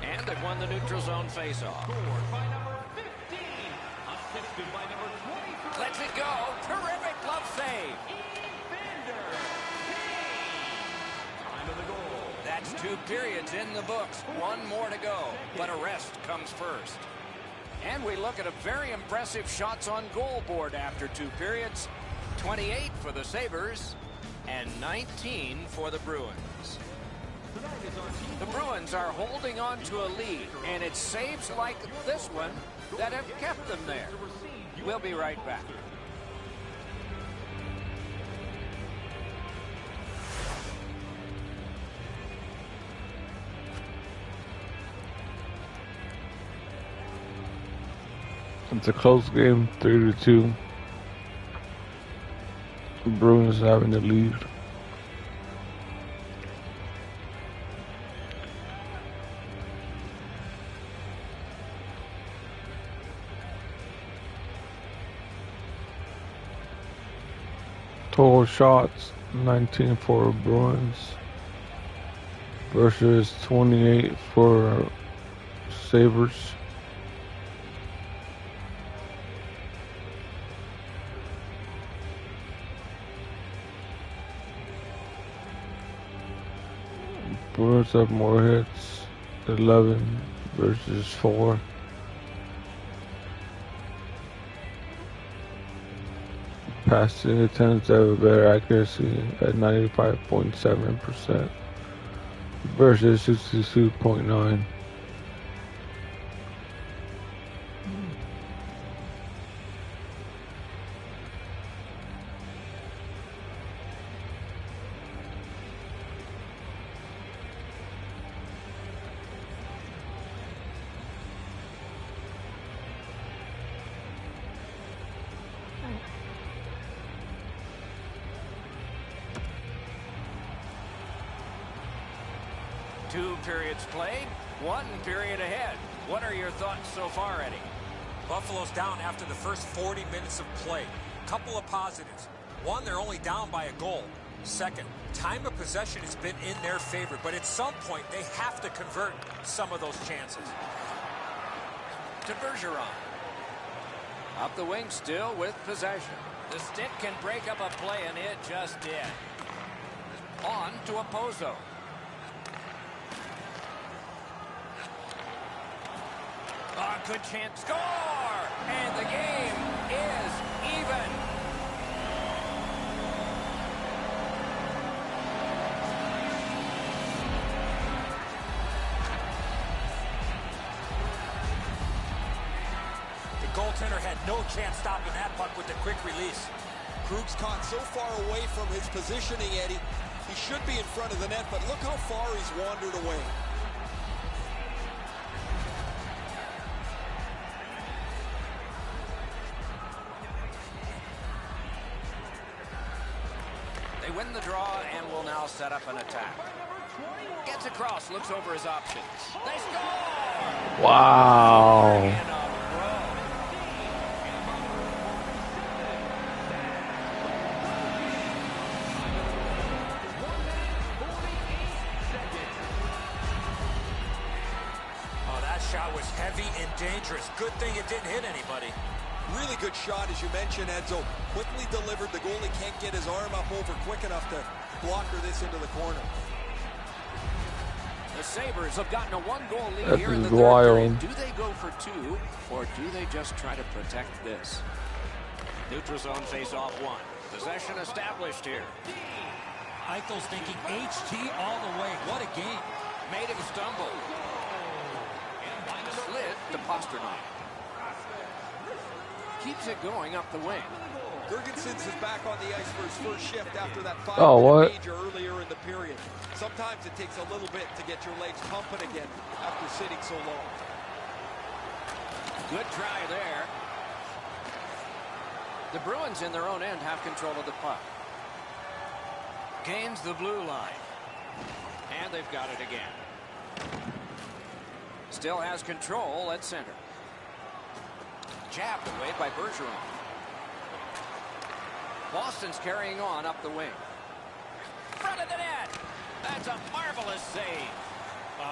Speaker 1: And they've won the neutral zone faceoff.
Speaker 5: Scored by number 15. Assisted by number 23.
Speaker 1: Lets it go. Terrific glove save.
Speaker 5: Time of the goal.
Speaker 1: That's 2 periods in the books. 1 more to go, but a rest comes first. And we look at a very impressive shots on goal board after 2 periods. 28 for the Sabres and 19 for the Bruins. The Bruins are holding on to a lead, and it's saves like this one that have kept them there. We'll be right back.
Speaker 6: It's a close game, 3-2. Bruins having the lead. Total shots, 19 for Bruins versus 28 for Sabres. Bruins have more hits, 11 versus 4. Passing attempts have a better accuracy at 95.7% versus 62.9.
Speaker 1: 2 periods played, 1 period ahead. What are your thoughts so far, Eddie?
Speaker 3: Buffalo's down after the first 40 minutes of play. Couple of positives. One, they're only down by a goal. Second, time of possession has been in their favor, but at some point they have to convert some of those chances.
Speaker 1: To Bergeron. Up the wing still with possession. The stick can break up a play, and it just did. On to Opozo. Good chance. Score! And the game is even.
Speaker 3: The goaltender had no chance stopping that puck with the quick release.
Speaker 4: Krug's caught so far away from his positioning, Eddie. He should be in front of the net, but look how far he's wandered away.
Speaker 1: They win the draw and will now set up an attack. Gets across, looks over his options. They score!
Speaker 6: Wow.
Speaker 1: In a row.
Speaker 3: Oh, that shot was heavy and dangerous. Good thing it didn't hit anybody.
Speaker 4: Really good shot, as you mentioned, Edzo. Quickly delivered. The goalie can't get his arm up over quick enough to blocker this into the corner.
Speaker 1: The Sabres have gotten a 1-goal lead
Speaker 6: This
Speaker 1: here in
Speaker 6: is
Speaker 1: the third
Speaker 6: wild.
Speaker 1: period. Do they go for 2, or do they just try to protect this? Neutral zone face-off 1. Possession established here.
Speaker 3: Eichel's thinking HT all the way. What a game.
Speaker 1: Made him stumble. Slid to Pasternak. Keeps it going up the wing.
Speaker 4: Girgensons is back on the ice for his first shift after that 5-minute
Speaker 6: what?
Speaker 4: major earlier in the period. Sometimes it takes a little bit to get your legs pumping again after sitting so long.
Speaker 1: Good try there. The Bruins in their own end have control of the puck. Gains the blue line. And they've got it again. Still has control at center. Jabbed away by Bergeron. Boston's carrying on up the wing. Front of the net. That's a marvelous save.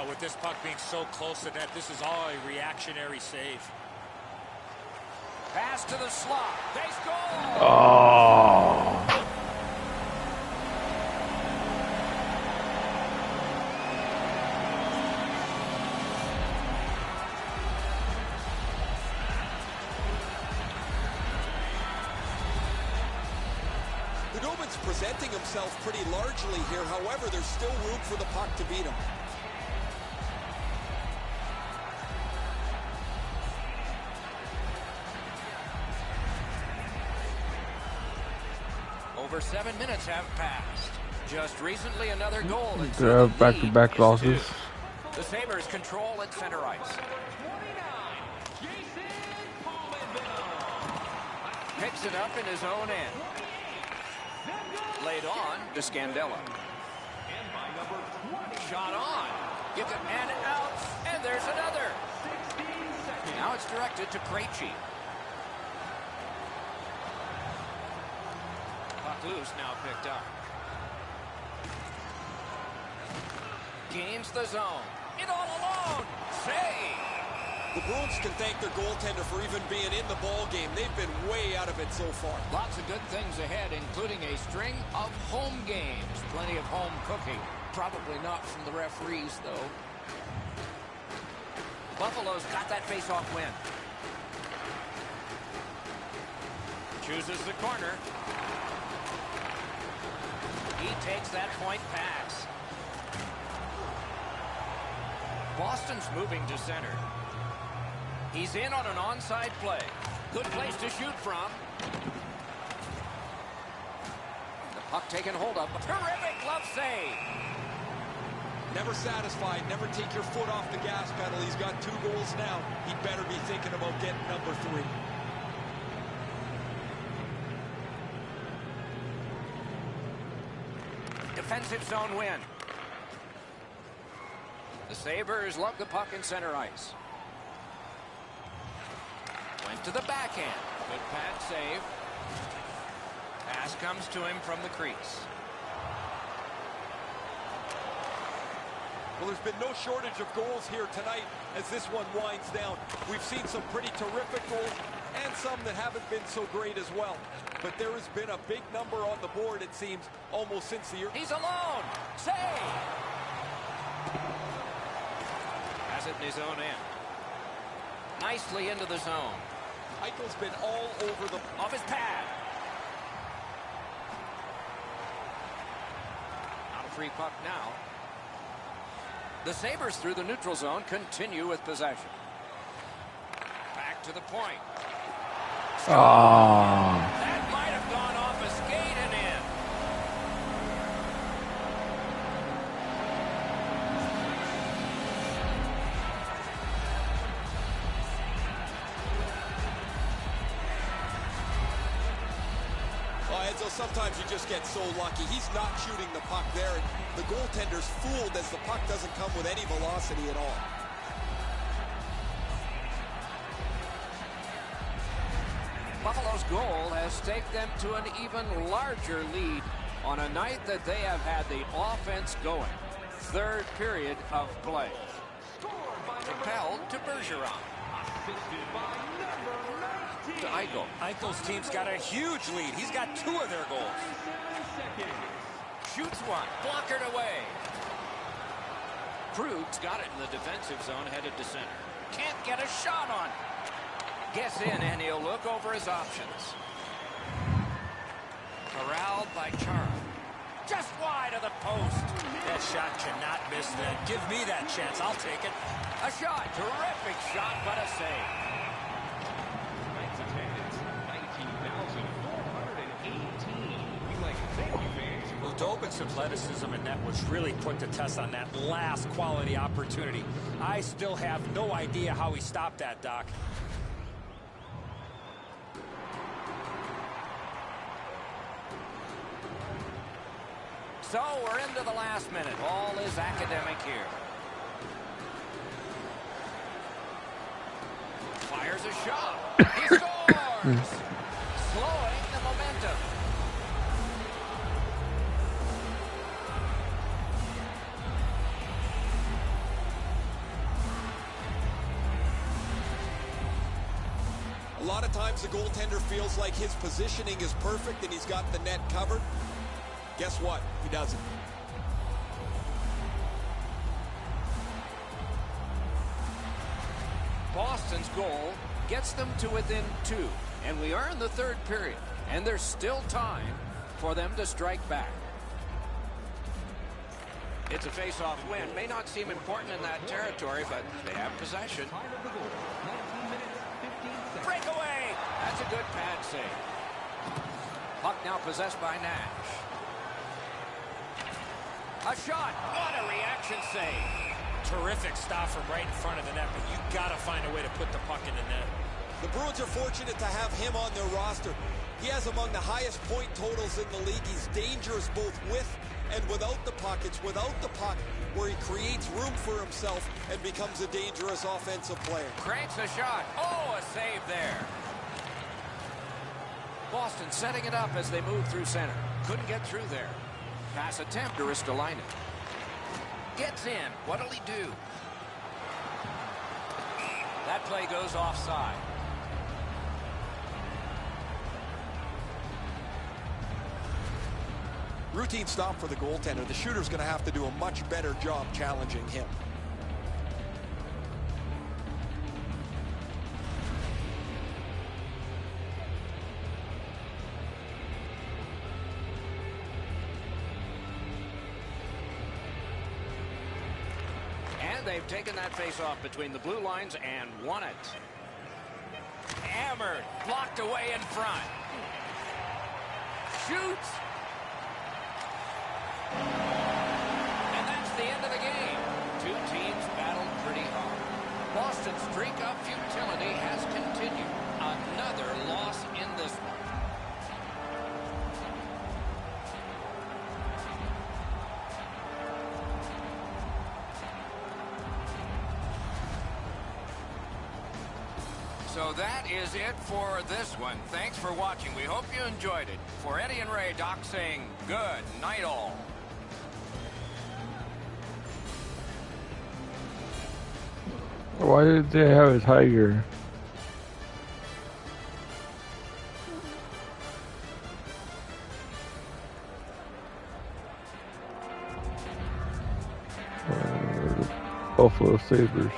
Speaker 3: With this puck being so close to net, this is all a reactionary save.
Speaker 1: Pass to the slot. They score.
Speaker 6: Oh.
Speaker 4: Hudobin's presenting himself pretty largely here. However, there's still room for the puck to beat him.
Speaker 1: Over 7 minutes have passed. Just recently another goal.
Speaker 6: They have back-to-back losses.
Speaker 1: The Sabres control at center ice. Picks it up in his own end. Laid on to Scandella. Shot on. And out. And there's another. Now it's directed to Krejci. Puck loose, now picked up. Gains the zone. It all alone. Save.
Speaker 4: The Bruins can thank their goaltender for even being in the ball game. They've been way out of it so far.
Speaker 1: Lots of good things ahead, including a string of home games. Plenty of home cooking. Probably not from the referees, though. Buffalo's got that face-off win. Chooses the corner. He takes that point pass. Boston's moving to center. He's in on an onside play. Good place to shoot from. The puck taken hold of. Terrific glove save.
Speaker 4: Never satisfied. Never take your foot off the gas pedal. He's got 2 goals now. He'd better be thinking about getting number 3.
Speaker 1: Defensive zone win. The Sabres lug the puck in center ice. Went to the backhand. Good pad save. Pass comes to him from the crease.
Speaker 4: Well, there's been no shortage of goals here tonight as this one winds down. We've seen some pretty terrific goals and some that haven't been so great as well. But there has been a big number on the board, it seems, almost since the year.
Speaker 1: He's alone. Save. Has it in his own end. Nicely into the zone.
Speaker 4: Eichel's been all over the...
Speaker 1: Off his pad. Not a free puck now. The Sabres through the neutral zone continue with possession. Back to the point. That might have gone off a skate and in.
Speaker 4: Well, Enzo, sometimes you just get so lucky. He's not shooting the puck there, and the goaltender's fooled as the puck doesn't come with any velocity at all.
Speaker 1: Buffalo's goal has taken them to an even larger lead on a night that they have had the offense going. Third period of play. Propelled to Bergeron. To Eichel.
Speaker 3: Eichel's team's got a huge lead. He's got 2 of their goals.
Speaker 1: Shoots one. Blockered away. Krug's got it in the defensive zone, headed to center. Can't get a shot on. Gets in, and he'll look over his options. Corralled by Chara. Just wide of the post.
Speaker 3: That shot cannot miss that. Give me that chance. I'll take it.
Speaker 1: A shot. Terrific shot, but a save.
Speaker 5: Tonight's attendance, 19,418. We like to thank you, fans.
Speaker 3: Well, Dobik's athleticism in net was really put to test on that last quality opportunity. I still have no idea how he stopped that, Doc.
Speaker 1: So we're into the last minute. All is academic here. Fires a shot. He scores! Slowing the momentum.
Speaker 4: A lot of times the goaltender feels like his positioning is perfect and he's got the net covered. Guess what? He doesn't.
Speaker 1: Boston's goal gets them to within 2. And we are in the third period. And there's still time for them to strike back. It's a face-off win. May not seem important in that territory, but they have possession. Breakaway! That's a good pad save. Puck now possessed by Nash. A shot. What a reaction save.
Speaker 3: Terrific stop from right in front of the net, but you got to find a way to put the puck in the net.
Speaker 4: The Bruins are fortunate to have him on their roster. He has among the highest point totals in the league. He's dangerous both with and without the puck. It's without the puck where he creates room for himself and becomes a dangerous offensive player.
Speaker 1: Cranks a shot. Oh, a save there. Boston setting it up as they move through center. Couldn't get through there. Pass attempt to Ristolainen. Gets in. What'll he do? That play goes offside.
Speaker 4: Routine stop for the goaltender. The shooter's going to have to do a much better job challenging him.
Speaker 1: They've taken that face-off between the blue lines and won it. Hammered, blocked away in front. Shoots. And that's the end of the game. Two teams battled pretty hard. Boston's streak of futility has continued. Another loss in this one. So that is it for this one. Thanks for watching. We hope you enjoyed it. For Eddie and Ray, Doc saying good night all.
Speaker 6: Why did they have a tiger? Buffalo Sabres.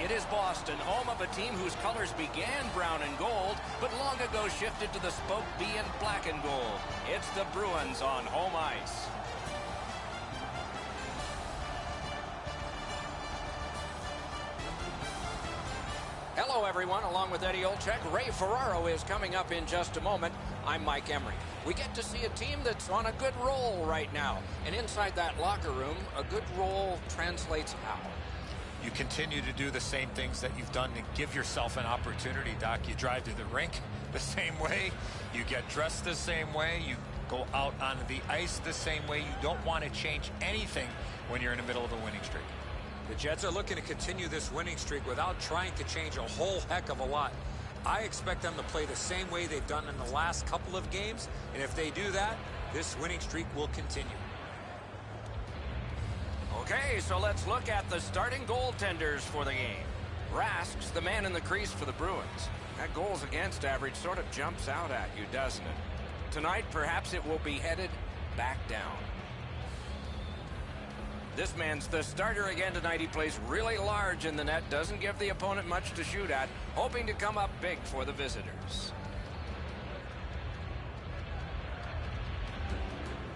Speaker 1: It is Boston, home of a team whose colors began brown and gold, but long ago shifted to the spoke B in black and gold. It's the Bruins on home ice. Hello, everyone. Along with Eddie Olczyk, Ray Ferraro is coming up in just a moment. I'm Mike Emrick. We get to see a team that's on a good roll right now. And inside that locker room, a good roll translates how?
Speaker 2: You continue to do the same things that you've done to give yourself an opportunity, Doc. You drive to the rink the same way. You get dressed the same way. You go out on the ice the same way. You don't want to change anything when you're in the middle of a winning streak.
Speaker 3: The Jets are looking to continue this winning streak without trying to change a whole heck of a lot. I expect them to play the same way they've done in the last couple of games, and if they do that, this winning streak will continue.
Speaker 1: Okay, so let's look at the starting goaltenders for the game. Rask's the man in the crease for the Bruins. That goals against average sort of jumps out at you, doesn't it? Tonight, perhaps it will be headed back down. This man's the starter again tonight. He plays really large in the net, doesn't give the opponent much to shoot at, hoping to come up big for the visitors.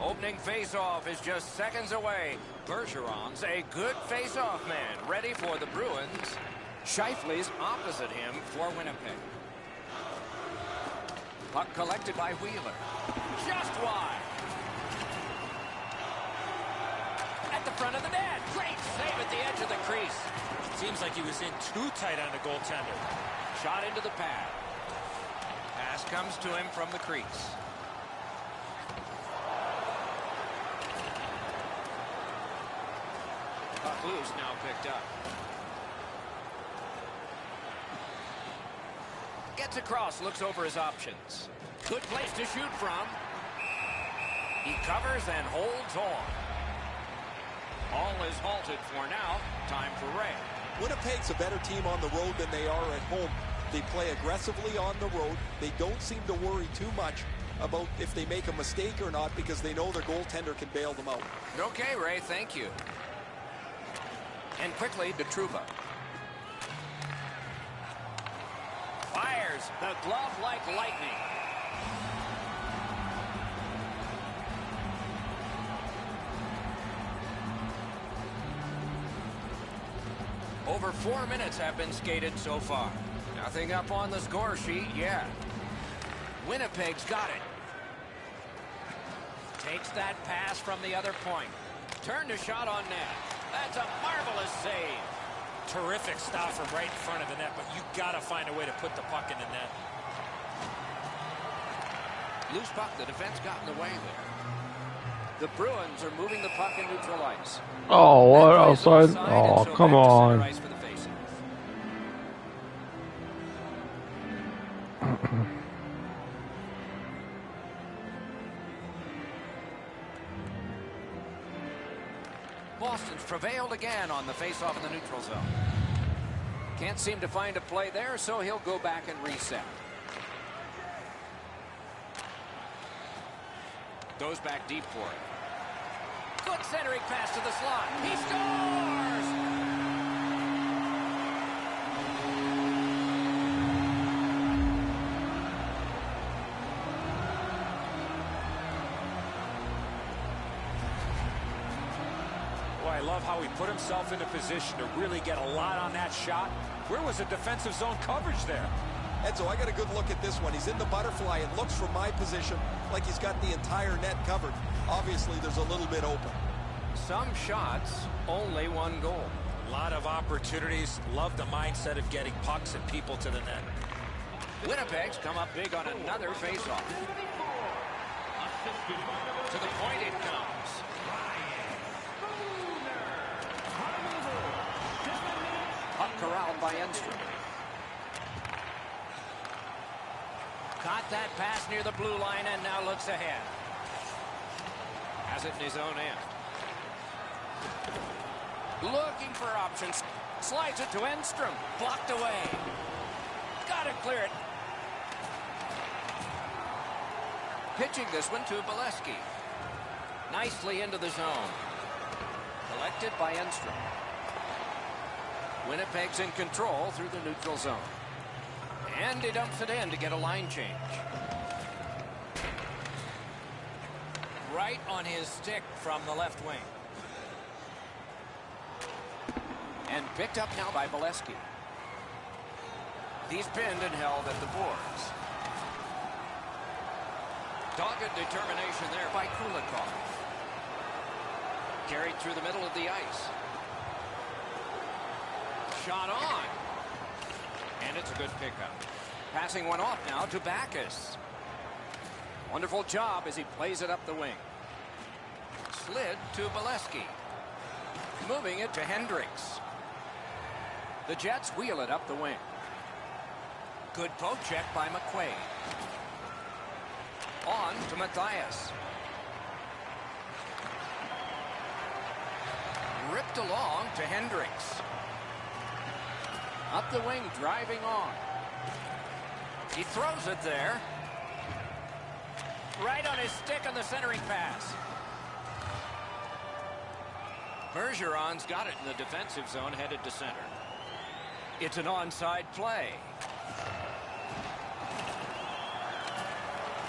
Speaker 1: Opening face-off is just seconds away. Bergeron's a good face-off man, ready for the Bruins. Scheifele's opposite him for Winnipeg. Puck collected by Wheeler. Just wide. At the front of the net. Great save at the edge of the crease.
Speaker 3: Seems like he was in too tight on the goaltender.
Speaker 1: Shot into the pad. Pass comes to him from the crease. Puck loose, now picked up. Gets across, looks over his options. Good place to shoot from. He covers and holds on. All is halted for now. Time for Ray.
Speaker 4: Winnipeg's a better team on the road than they are at home. They play aggressively on the road. They don't seem to worry too much about if they make a mistake or not because they know their goaltender can bail them out.
Speaker 1: Okay, Ray, thank you. And quickly, Detruba. Fires the glove like lightning. Over 4 minutes have been skated so far. Nothing up on the score sheet yet. Winnipeg's got it. Takes that pass from the other point. Turned a shot on net. That's a marvelous save.
Speaker 3: Terrific stop from right in front of the net, but you got to find a way to put the puck in the net.
Speaker 1: Loose puck, the defense got in the way there. The Bruins are moving the puck in neutral ice.
Speaker 6: Oh, what outside? Oh, come on.
Speaker 1: Boston's prevailed again on the face-off in the neutral zone. Can't seem to find a play there, so he'll go back and reset. Goes back deep for it. Good centering pass to the slot. He scores!
Speaker 3: Boy, I love how he put himself in a position to really get a lot on that shot. Where was the defensive zone coverage there?
Speaker 4: Enzo, I got a good look at this one. He's in the butterfly. It looks from my position like he's got the entire net covered. Obviously, there's a little bit open.
Speaker 1: Some shots, only one goal.
Speaker 3: A lot of opportunities. Love the mindset of getting pucks and people to the net.
Speaker 1: Winnipeg's come up big on another faceoff. To the point it comes. Puck corralled by Enstrom. Caught that pass near the blue line and now looks ahead. Has it in his own end. Looking for options. Slides it to Enstrom. Blocked away. Got to clear it. Pitching this one to Bolesky. Nicely into the zone. Collected by Enstrom. Winnipeg's in control through the neutral zone. And he dumps it in to get a line change. Right on his stick from the left wing. And picked up now by Bolesky. He's pinned and held at the boards. Dogged determination there by Kulikov. Carried through the middle of the ice. Shot on. And it's a good pickup. Passing one off now to Backus. Wonderful job as he plays it up the wing. Slid to Bolesky. Moving it to Hendricks. The Jets wheel it up the wing. Good poke check by McQuaid. On to Matthias. Ripped along to Hendricks. Up the wing, driving on. He throws it there. Right on his stick on the centering pass. Bergeron's got it in the defensive zone, headed to center. It's an onside play.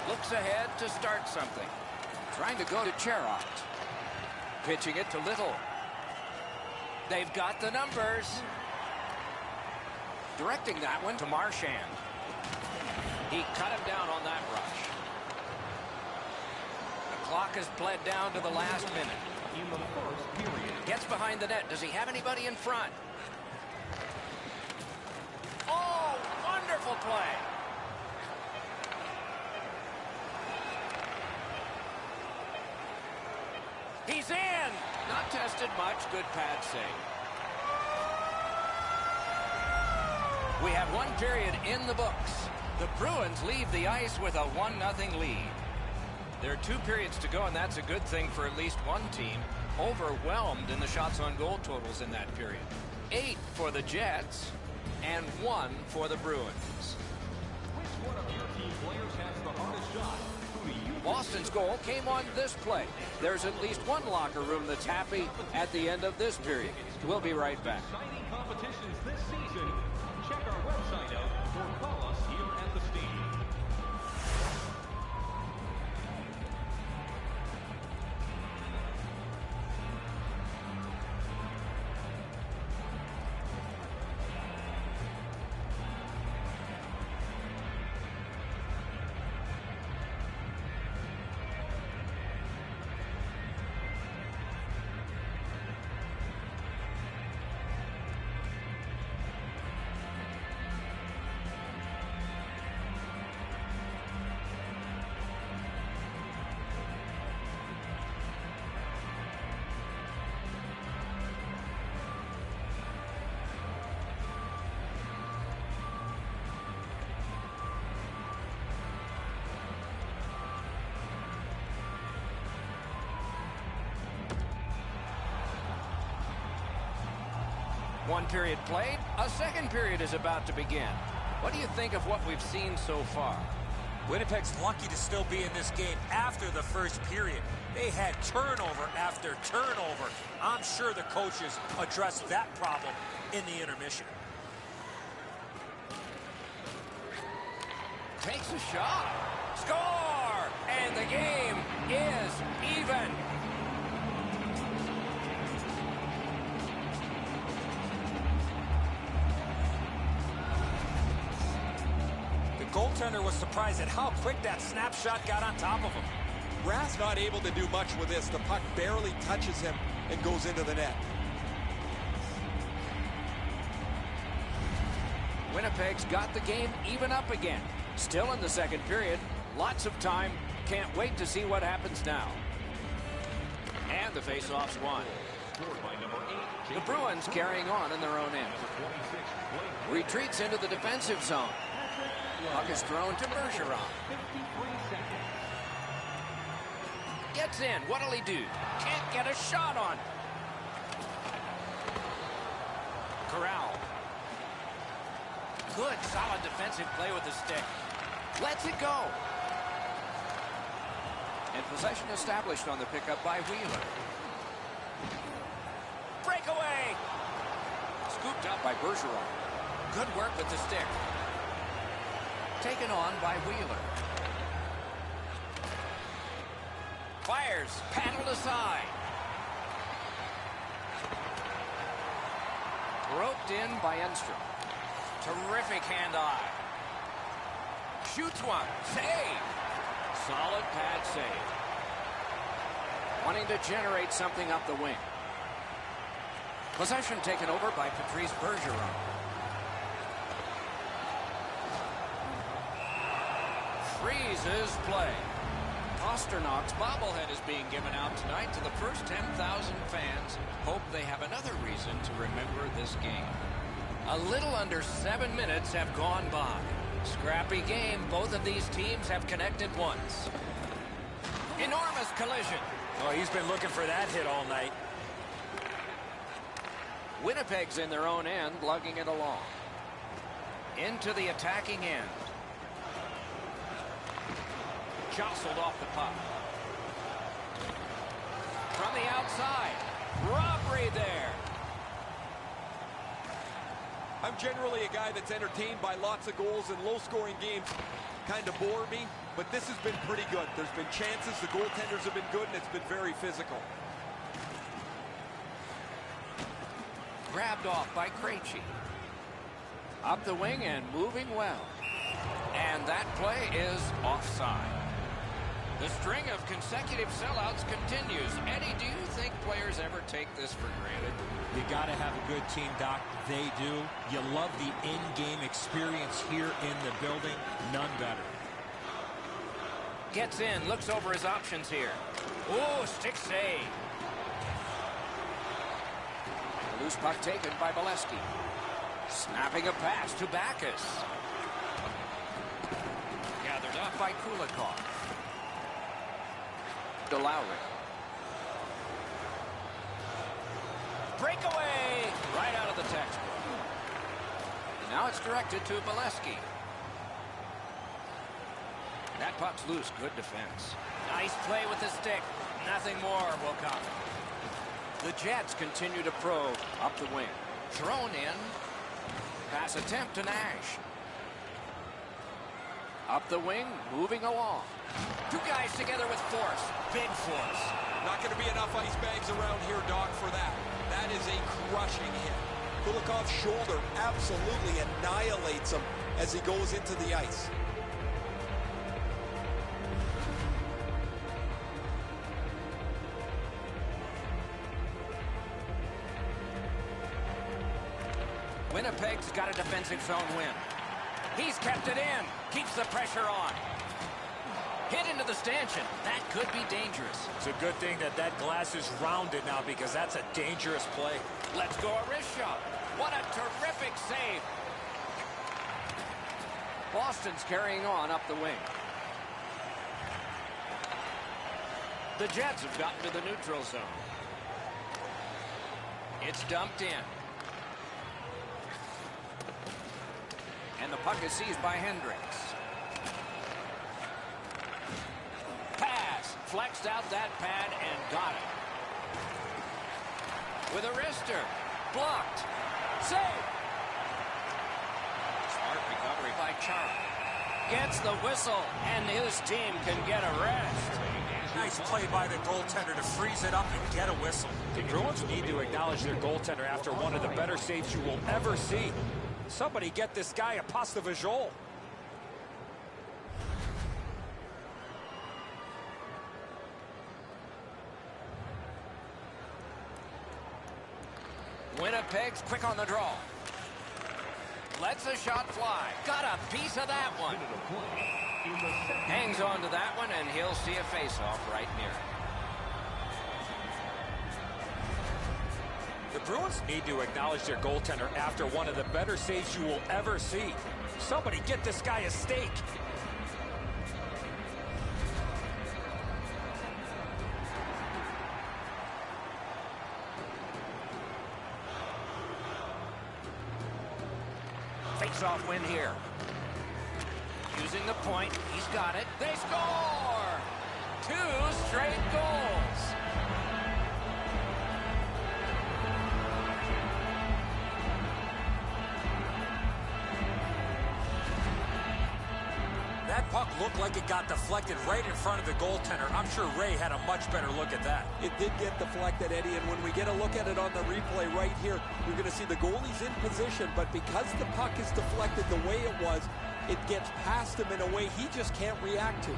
Speaker 1: Looks ahead to start something. Trying to go to Cherot. Pitching it to Little. They've got the numbers. Directing that one to Marchand. He cut him down on that rush. The clock has bled down to the last minute.
Speaker 5: In the first period.
Speaker 1: Gets behind the net. Does he have anybody in front? Oh, wonderful play. He's in. Not tested much. Good pad save. We have one period in the books. The Bruins leave the ice with a 1-0 lead. There are 2 periods to go, and that's a good thing for at least one team. Overwhelmed in the shots on goal totals in that period. 8 for the Jets and 1 for the Bruins.
Speaker 5: Which one of your team players has the hardest shot? Who do you
Speaker 1: Boston's goal came on this play. There's at least one locker room that's happy at the end of this period. We'll be right back.
Speaker 5: exciting competitions this season? Check our website out or call us here at the stadium.
Speaker 1: One period played. A second period is about to begin. What do you think of what we've seen so far?
Speaker 3: Winnipeg's lucky to still be in this game after the first period. They had turnover after turnover. I'm sure the coaches addressed that problem in the intermission.
Speaker 1: Takes a shot. Score! And the game is even.
Speaker 3: The goaltender was surprised at how quick that snapshot got on top of him.
Speaker 4: Rath's not able to do much with this. The puck barely touches him and goes into the net.
Speaker 1: Winnipeg's got the game even up again. Still in the second period. Lots of time. Can't wait to see what happens now. And the face-off's won. The Bruins carrying on in their own end. Retreats into the defensive zone. Puck is thrown to Bergeron. Gets in. What'll he do? Can't get a shot on. Corral. Good, solid defensive play with the stick. Lets it go. And possession established on the pickup by Wheeler. Breakaway. Scooped up by Bergeron. Good work with the stick. Taken on by Wheeler. Fires. Paddled aside. Roped in by Enstrom. Terrific hand-eye. Shoots one. Save. Solid pad save. Wanting to generate something up the wing. Possession taken over by Patrice Bergeron. Freezes play. Pasternak's bobblehead is being given out tonight to the first 10,000 fans. Hope they have another reason to remember this game. A little under 7 minutes have gone by. Scrappy game. Both of these teams have connected once. Enormous collision.
Speaker 3: Oh, he's been looking for that hit all night.
Speaker 1: Winnipeg's in their own end, lugging it along. Into the attacking end. Jostled off the puck. From the outside. Robbery there.
Speaker 4: I'm generally a guy that's entertained by lots of goals, and low-scoring games kind of bore me, but this has been pretty good. There's been chances, the goaltenders have been good, and it's been very physical.
Speaker 1: Grabbed off by Krejci. Up the wing and moving well. And that play is offside. The string of consecutive sellouts continues. Eddie, do you think players ever take this for granted?
Speaker 3: You got to have a good team, Doc. They do. You love the in-game experience here in the building. None better.
Speaker 1: Gets in, looks over his options here. Oh, stick save. Loose puck taken by Bolesky. Snapping a pass to Backus. Gathered up by Kulikov. To Lowry. Breakaway! Right out of the textbook. And now it's directed to Bolesky. That puck's loose. Good defense. Nice play with the stick. Nothing more will come. The Jets continue to probe up the wing. Thrown in. Pass attempt to Nash. Up the wing, moving along. Two guys together with force. Big force.
Speaker 4: Not going to be enough ice bags around here, Doc, for that. That is a crushing hit. Kulikov's shoulder absolutely annihilates him as he goes into the ice.
Speaker 1: Winnipeg's got a defensive zone win. He's kept it in. Keeps the pressure on. Hit into the stanchion. That could be dangerous.
Speaker 3: It's a good thing that that glass is rounded now, because that's a dangerous play.
Speaker 1: Let's go a wrist shot. What a terrific save. Boston's carrying on up the wing. The Jets have gotten to the neutral zone. It's dumped in. And the puck is seized by Hendricks. Pass. Flexed out that pad and got it. With a wrister. Blocked. Save. Smart recovery by Chara. Gets the whistle, and his team can get a rest.
Speaker 3: Nice play by the goaltender to freeze it up and get a whistle. The Bruins need to acknowledge their goaltender after one of the better saves you will ever see. Somebody get this guy a pasta visual.
Speaker 1: Winnipeg's quick on the draw. Lets a shot fly. Got a piece of that one. Hangs on to that one, and he'll see a face-off right near it.
Speaker 3: The Bruins need to acknowledge their goaltender after one of the better saves you will ever see. Somebody get this guy a steak.
Speaker 1: Face-off win here. Using the point, he's got it. They score! 2 straight goals.
Speaker 3: That puck looked like it got deflected right in front of the goaltender. I'm sure Ray had a much better look at that.
Speaker 4: It did get deflected, Eddie, and when we get a look at it on the replay right here, you're going to see the goalie's in position, but because the puck is deflected the way it was, it gets past him in a way he just can't react to.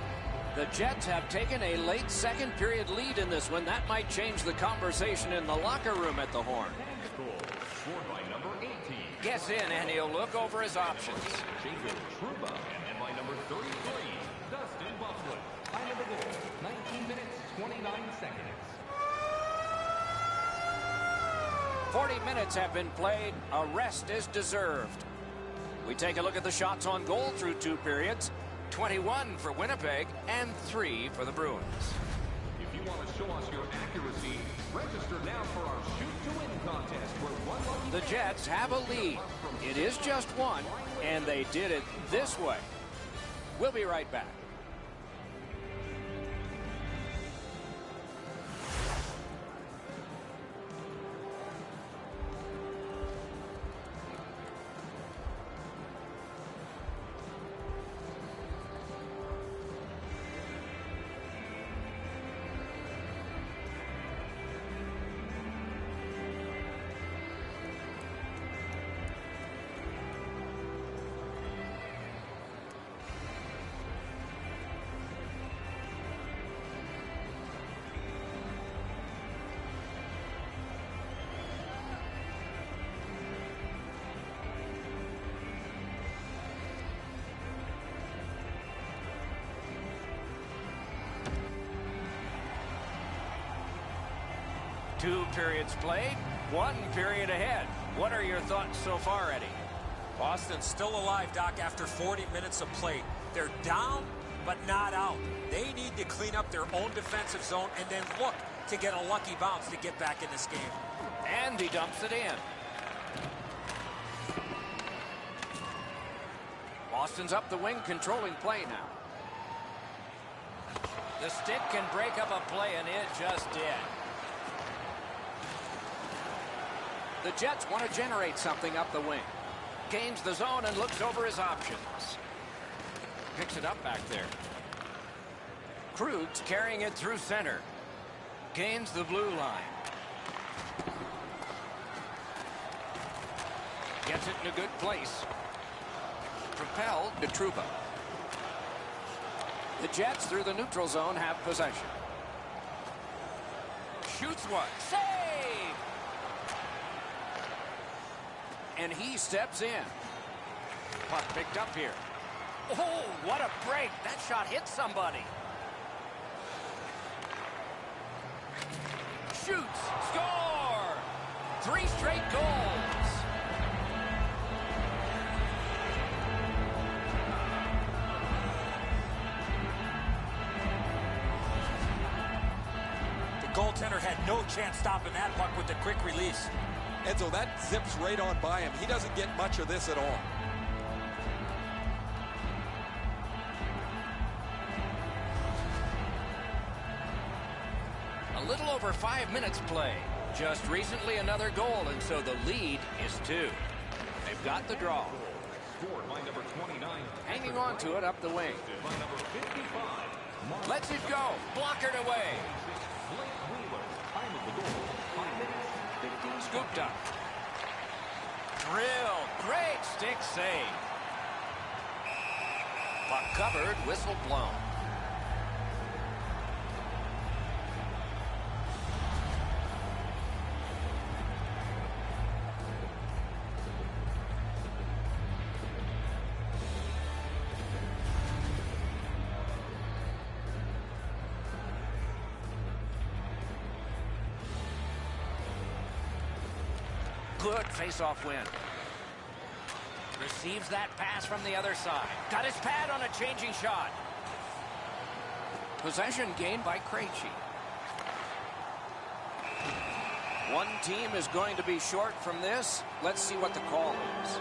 Speaker 1: The Jets have taken a late second period lead in this one. That might change the conversation in the locker room at the Horn.
Speaker 5: Scored by number 18.
Speaker 1: Gets in, and he'll look over his options.
Speaker 5: Jacob Trouba, and by number 33, Dustin Buffalo. Time of the goal, 19 minutes, 29 seconds.
Speaker 1: 40 minutes have been played. A rest is deserved. We take a look at the shots on goal through 2 periods. 21 for Winnipeg and 3 for the Bruins.
Speaker 5: If you want to show us your accuracy, register now for our Shoot to Win contest where one lucky
Speaker 1: The Jets have a lead. It is just 1, and they did it this way. We'll be right back. Two periods played, 1 period ahead. What are your thoughts so far, Eddie?
Speaker 3: Boston's still alive, Doc, after 40 minutes of play. They're down, but not out. They need to clean up their own defensive zone and then look to get a lucky bounce to get back in this game.
Speaker 1: And he dumps it in. Boston's up the wing, controlling play now. The stick can break up a play, and it just did. The Jets want to generate something up the wing. Gains the zone and looks over his options. Picks it up back there. Krug's carrying it through center. Gains the blue line. Gets it in a good place. Propelled to Trouba. The Jets through the neutral zone have possession. Shoots one. Save! And he steps in. Puck picked up here. Oh, what a break. That shot hit somebody. Shoots. Score! 3 straight goals.
Speaker 3: The goaltender had no chance stopping that puck with the quick release.
Speaker 4: Enzo, that zips right on by him. He doesn't get much of this at all.
Speaker 1: A little over 5 minutes play. Just recently another goal, and so the lead is 2. They've got the draw.
Speaker 5: Scored by number 29.
Speaker 1: Hanging on to it up the wing.
Speaker 5: By number 55.
Speaker 1: Lets it go. Blockered away.
Speaker 5: Blake Wheeler. Time of the goal, 5 minutes, 15
Speaker 1: Scooped up. Drill. Great stick save. Puck covered, whistle blown. Good face-off win. Receives that pass from the other side. Got his pad on a changing shot. Possession gained by Krejci. One team is going to be short from this. Let's see what the call is.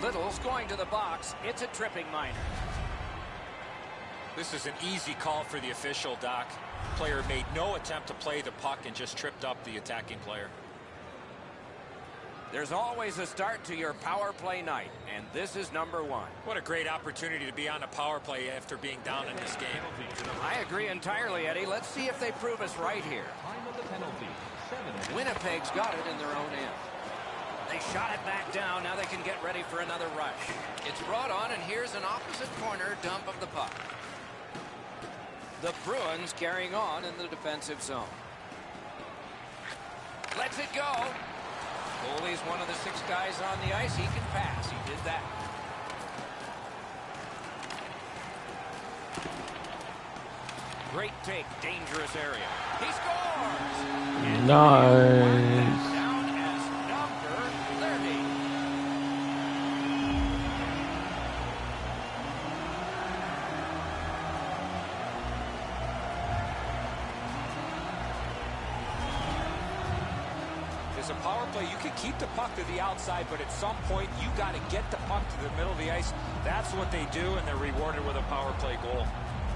Speaker 1: Little's going to the box. It's a tripping minor.
Speaker 3: This is an easy call for the official, Doc. Player made no attempt to play the puck and just tripped up the attacking player.
Speaker 1: There's always a start to your power play night, and this is number 1.
Speaker 3: What a great opportunity to be on the power play after being down in this game.
Speaker 1: I agree entirely, Eddie. Let's see if they prove us right here. Winnipeg's got it in their own end. They shot it back down. Now they can get ready for another rush. It's brought on, and here's an opposite corner dump of the puck. The Bruins carrying on in the defensive zone. Lets it go. Goalie's one of the 6 guys on the ice. He can pass. He did that. Great take. Dangerous area. He scores!
Speaker 6: Nice.
Speaker 1: Down as number 30.
Speaker 3: There's a power play. You can keep the puck to the outside, but at some point, you got to get the puck to the middle of the ice. That's what they do, and they're rewarded with a power play goal.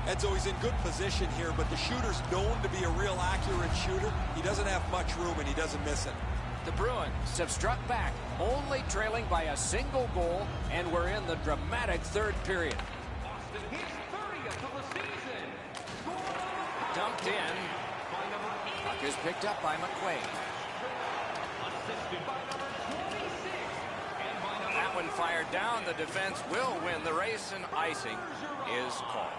Speaker 4: Enzo, he's in good position here, but the shooter's known to be a real accurate shooter. He doesn't have much room, and he doesn't miss it.
Speaker 1: The Bruins have struck back, only trailing by a single goal, and we're in the dramatic third period. Dumped in. Puck is picked up by McQuaid. That one fired down. The defense will win the race, and icing is called.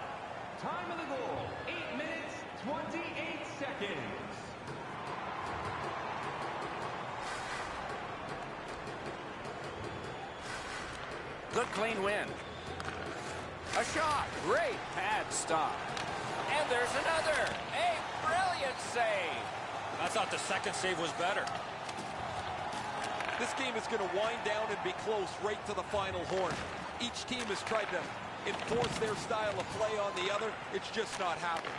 Speaker 5: Time of the goal, 8 minutes, 28 seconds.
Speaker 1: Good clean win. A shot. Great pad stop. And there's another. A brilliant save.
Speaker 3: I thought the second save was better.
Speaker 4: This game is going to wind down and be close right to the final horn. Each team has tried to enforce their style of play on the other. It's just not happening.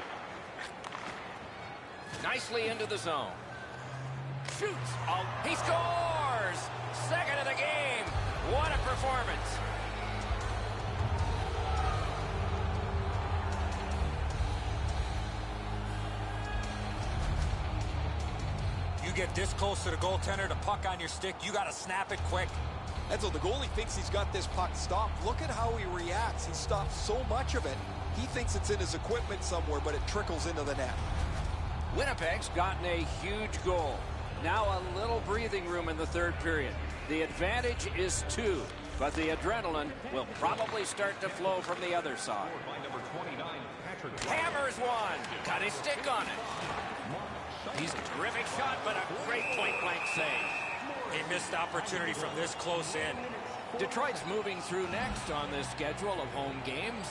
Speaker 1: Nicely into the zone. Shoots. Oh, he scores! Second of the game. What a performance.
Speaker 3: You get this close to the goaltender, the puck on your stick, you got to snap it quick.
Speaker 4: And so the goalie thinks he's got this puck stopped. Look at how he reacts. He stops so much of it. He thinks it's in his equipment somewhere, but it trickles into the net.
Speaker 1: Winnipeg's gotten a huge goal. Now a little breathing room in the third period. The advantage is 2, but the adrenaline will probably start to flow from the other side. Hammers one. Got his stick on it. He's a terrific shot, but a great point-blank save.
Speaker 3: A missed opportunity from this close in.
Speaker 1: Detroit's moving through next on this schedule of home games.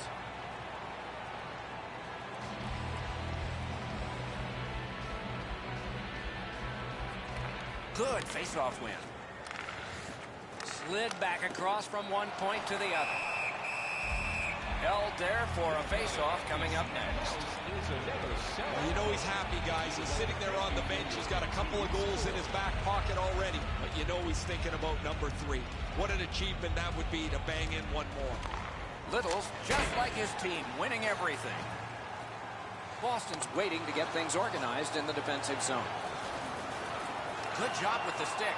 Speaker 1: Good face-off win. Slid back across from one point to the other. Held there for a face-off coming up next.
Speaker 4: Well, you know he's happy, guys. He's sitting there on the bench. He's got a couple of goals in his back pocket already. But you know he's thinking about number 3. What an achievement that would be to bang in one more.
Speaker 1: Little's just like his team, winning everything. Boston's waiting to get things organized in the defensive zone. Good job with the stick.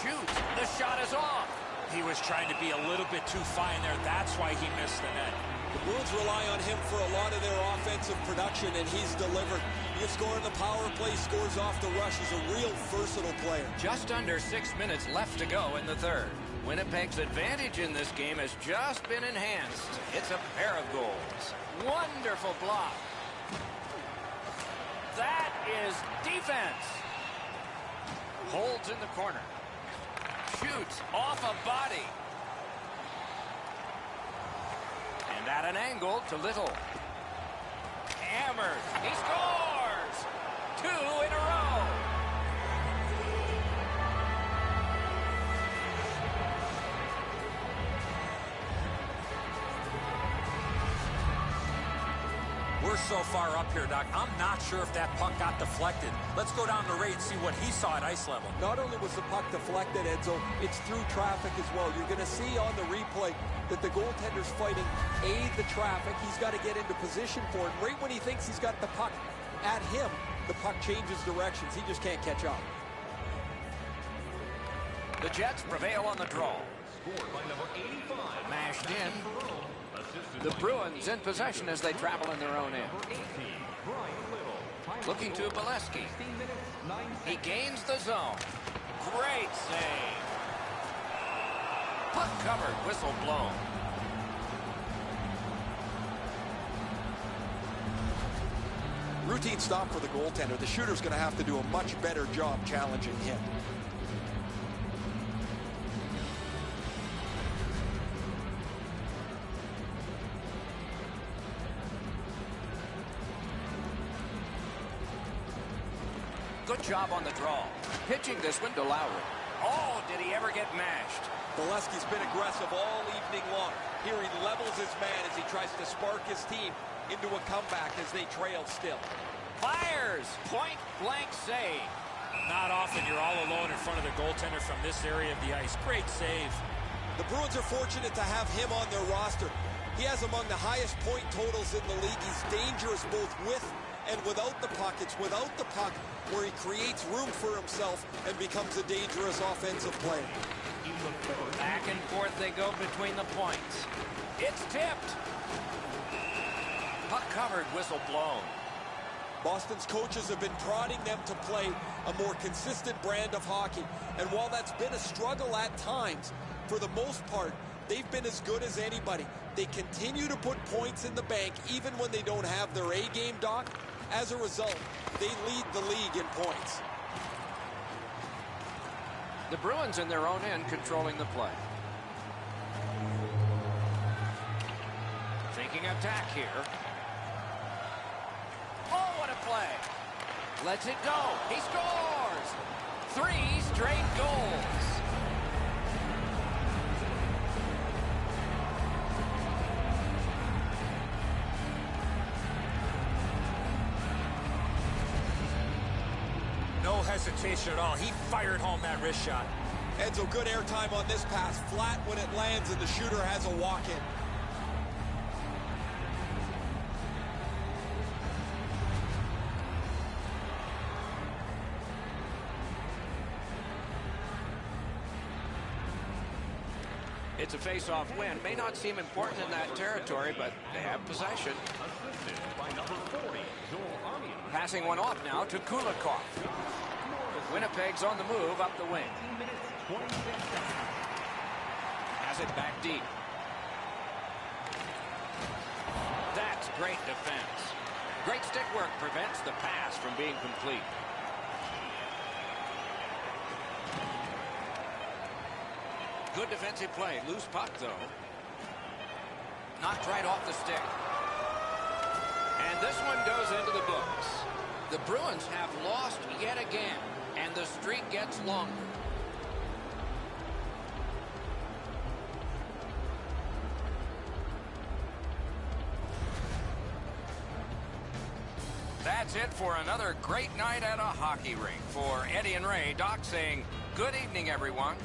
Speaker 1: Shoots. The shot is off.
Speaker 3: He was trying to be a little bit too fine there. That's why he missed the net.
Speaker 4: The Bruins rely on him for a lot of their offensive production, and he's delivered. He can score in the power play, scores off the rush. He's a real versatile player.
Speaker 1: Just under 6 minutes left to go in the third. Winnipeg's advantage in this game has just been enhanced. It's a pair of goals. Wonderful block. That is defense. Holds in the corner. Shoots off a body. And at an angle to Little. Hammered. He scores! 2 in a row.
Speaker 3: We're so far up here, Doc. I'm not sure if that puck got deflected. Let's go down to Ray and see what he saw at ice level.
Speaker 4: Not only was the puck deflected, Enzo, it's through traffic as well. You're going to see on the replay that the goaltender's fighting the traffic. He's got to get into position for it. Right when he thinks he's got the puck at him, the puck changes directions. He just can't catch up.
Speaker 1: The Jets prevail on the draw.
Speaker 5: Scored by number 85.
Speaker 1: Mashed in.
Speaker 5: Assisted
Speaker 1: The
Speaker 5: by
Speaker 1: Bruins in possession as they travel in their own end.
Speaker 5: number 18, Brian Little.
Speaker 1: Looking to Bolesky.
Speaker 5: 16 minutes, 9
Speaker 1: He
Speaker 5: seconds.
Speaker 1: gains the zone. Great save. Puck covered, whistle blown.
Speaker 4: Routine stop for the goaltender. The shooter's going to have to do a much better job challenging him.
Speaker 1: Good job on the draw. Pitching this one to Lowry. Oh, did he ever get mashed?
Speaker 4: Bolesky's been aggressive all evening long. Here he levels his man as he tries to spark his team into a comeback as they trail still.
Speaker 1: Fires! Point blank save.
Speaker 3: Not often you're all alone in front of the goaltender from this area of the ice. Great save.
Speaker 4: The Bruins are fortunate to have him on their roster. He has among the highest point totals in the league. He's dangerous both with and without the puck. It's without the puck where he creates room for himself and becomes a dangerous offensive player.
Speaker 1: Back and forth they go between the points. It's tipped. Puck covered, whistle blown.
Speaker 4: Boston's coaches have been prodding them to play a more consistent brand of hockey. And while that's been a struggle at times, for the most part, they've been as good as anybody. They continue to put points in the bank even when they don't have their A-game, Doc. As a result, they lead the league in points.
Speaker 1: The Bruins in their own end controlling the play. Thinking attack here. Oh, what a play. Lets it go. He scores. 3 straight goals.
Speaker 3: No hesitation at all. He fired home that wrist shot.
Speaker 4: Enzo, good airtime on this pass. Flat when it lands and the shooter has a walk-in.
Speaker 1: It's a face-off win. May not seem important in that territory, but they have possession.
Speaker 5: Assisted by number 40, Joel Armia.
Speaker 1: Passing one off now to Kulikov. Winnipeg's on the move up the wing.
Speaker 5: 18 minutes, 26 seconds.
Speaker 1: Has it back deep. That's great defense. Great stick work prevents the pass from being complete. Good defensive play. Loose puck, though. Knocked right off the stick. And this one goes into the books. The Bruins have lost yet again, and the streak gets longer. That's it for another great night at a hockey rink. For Eddie and Ray, Doc saying good evening, everyone.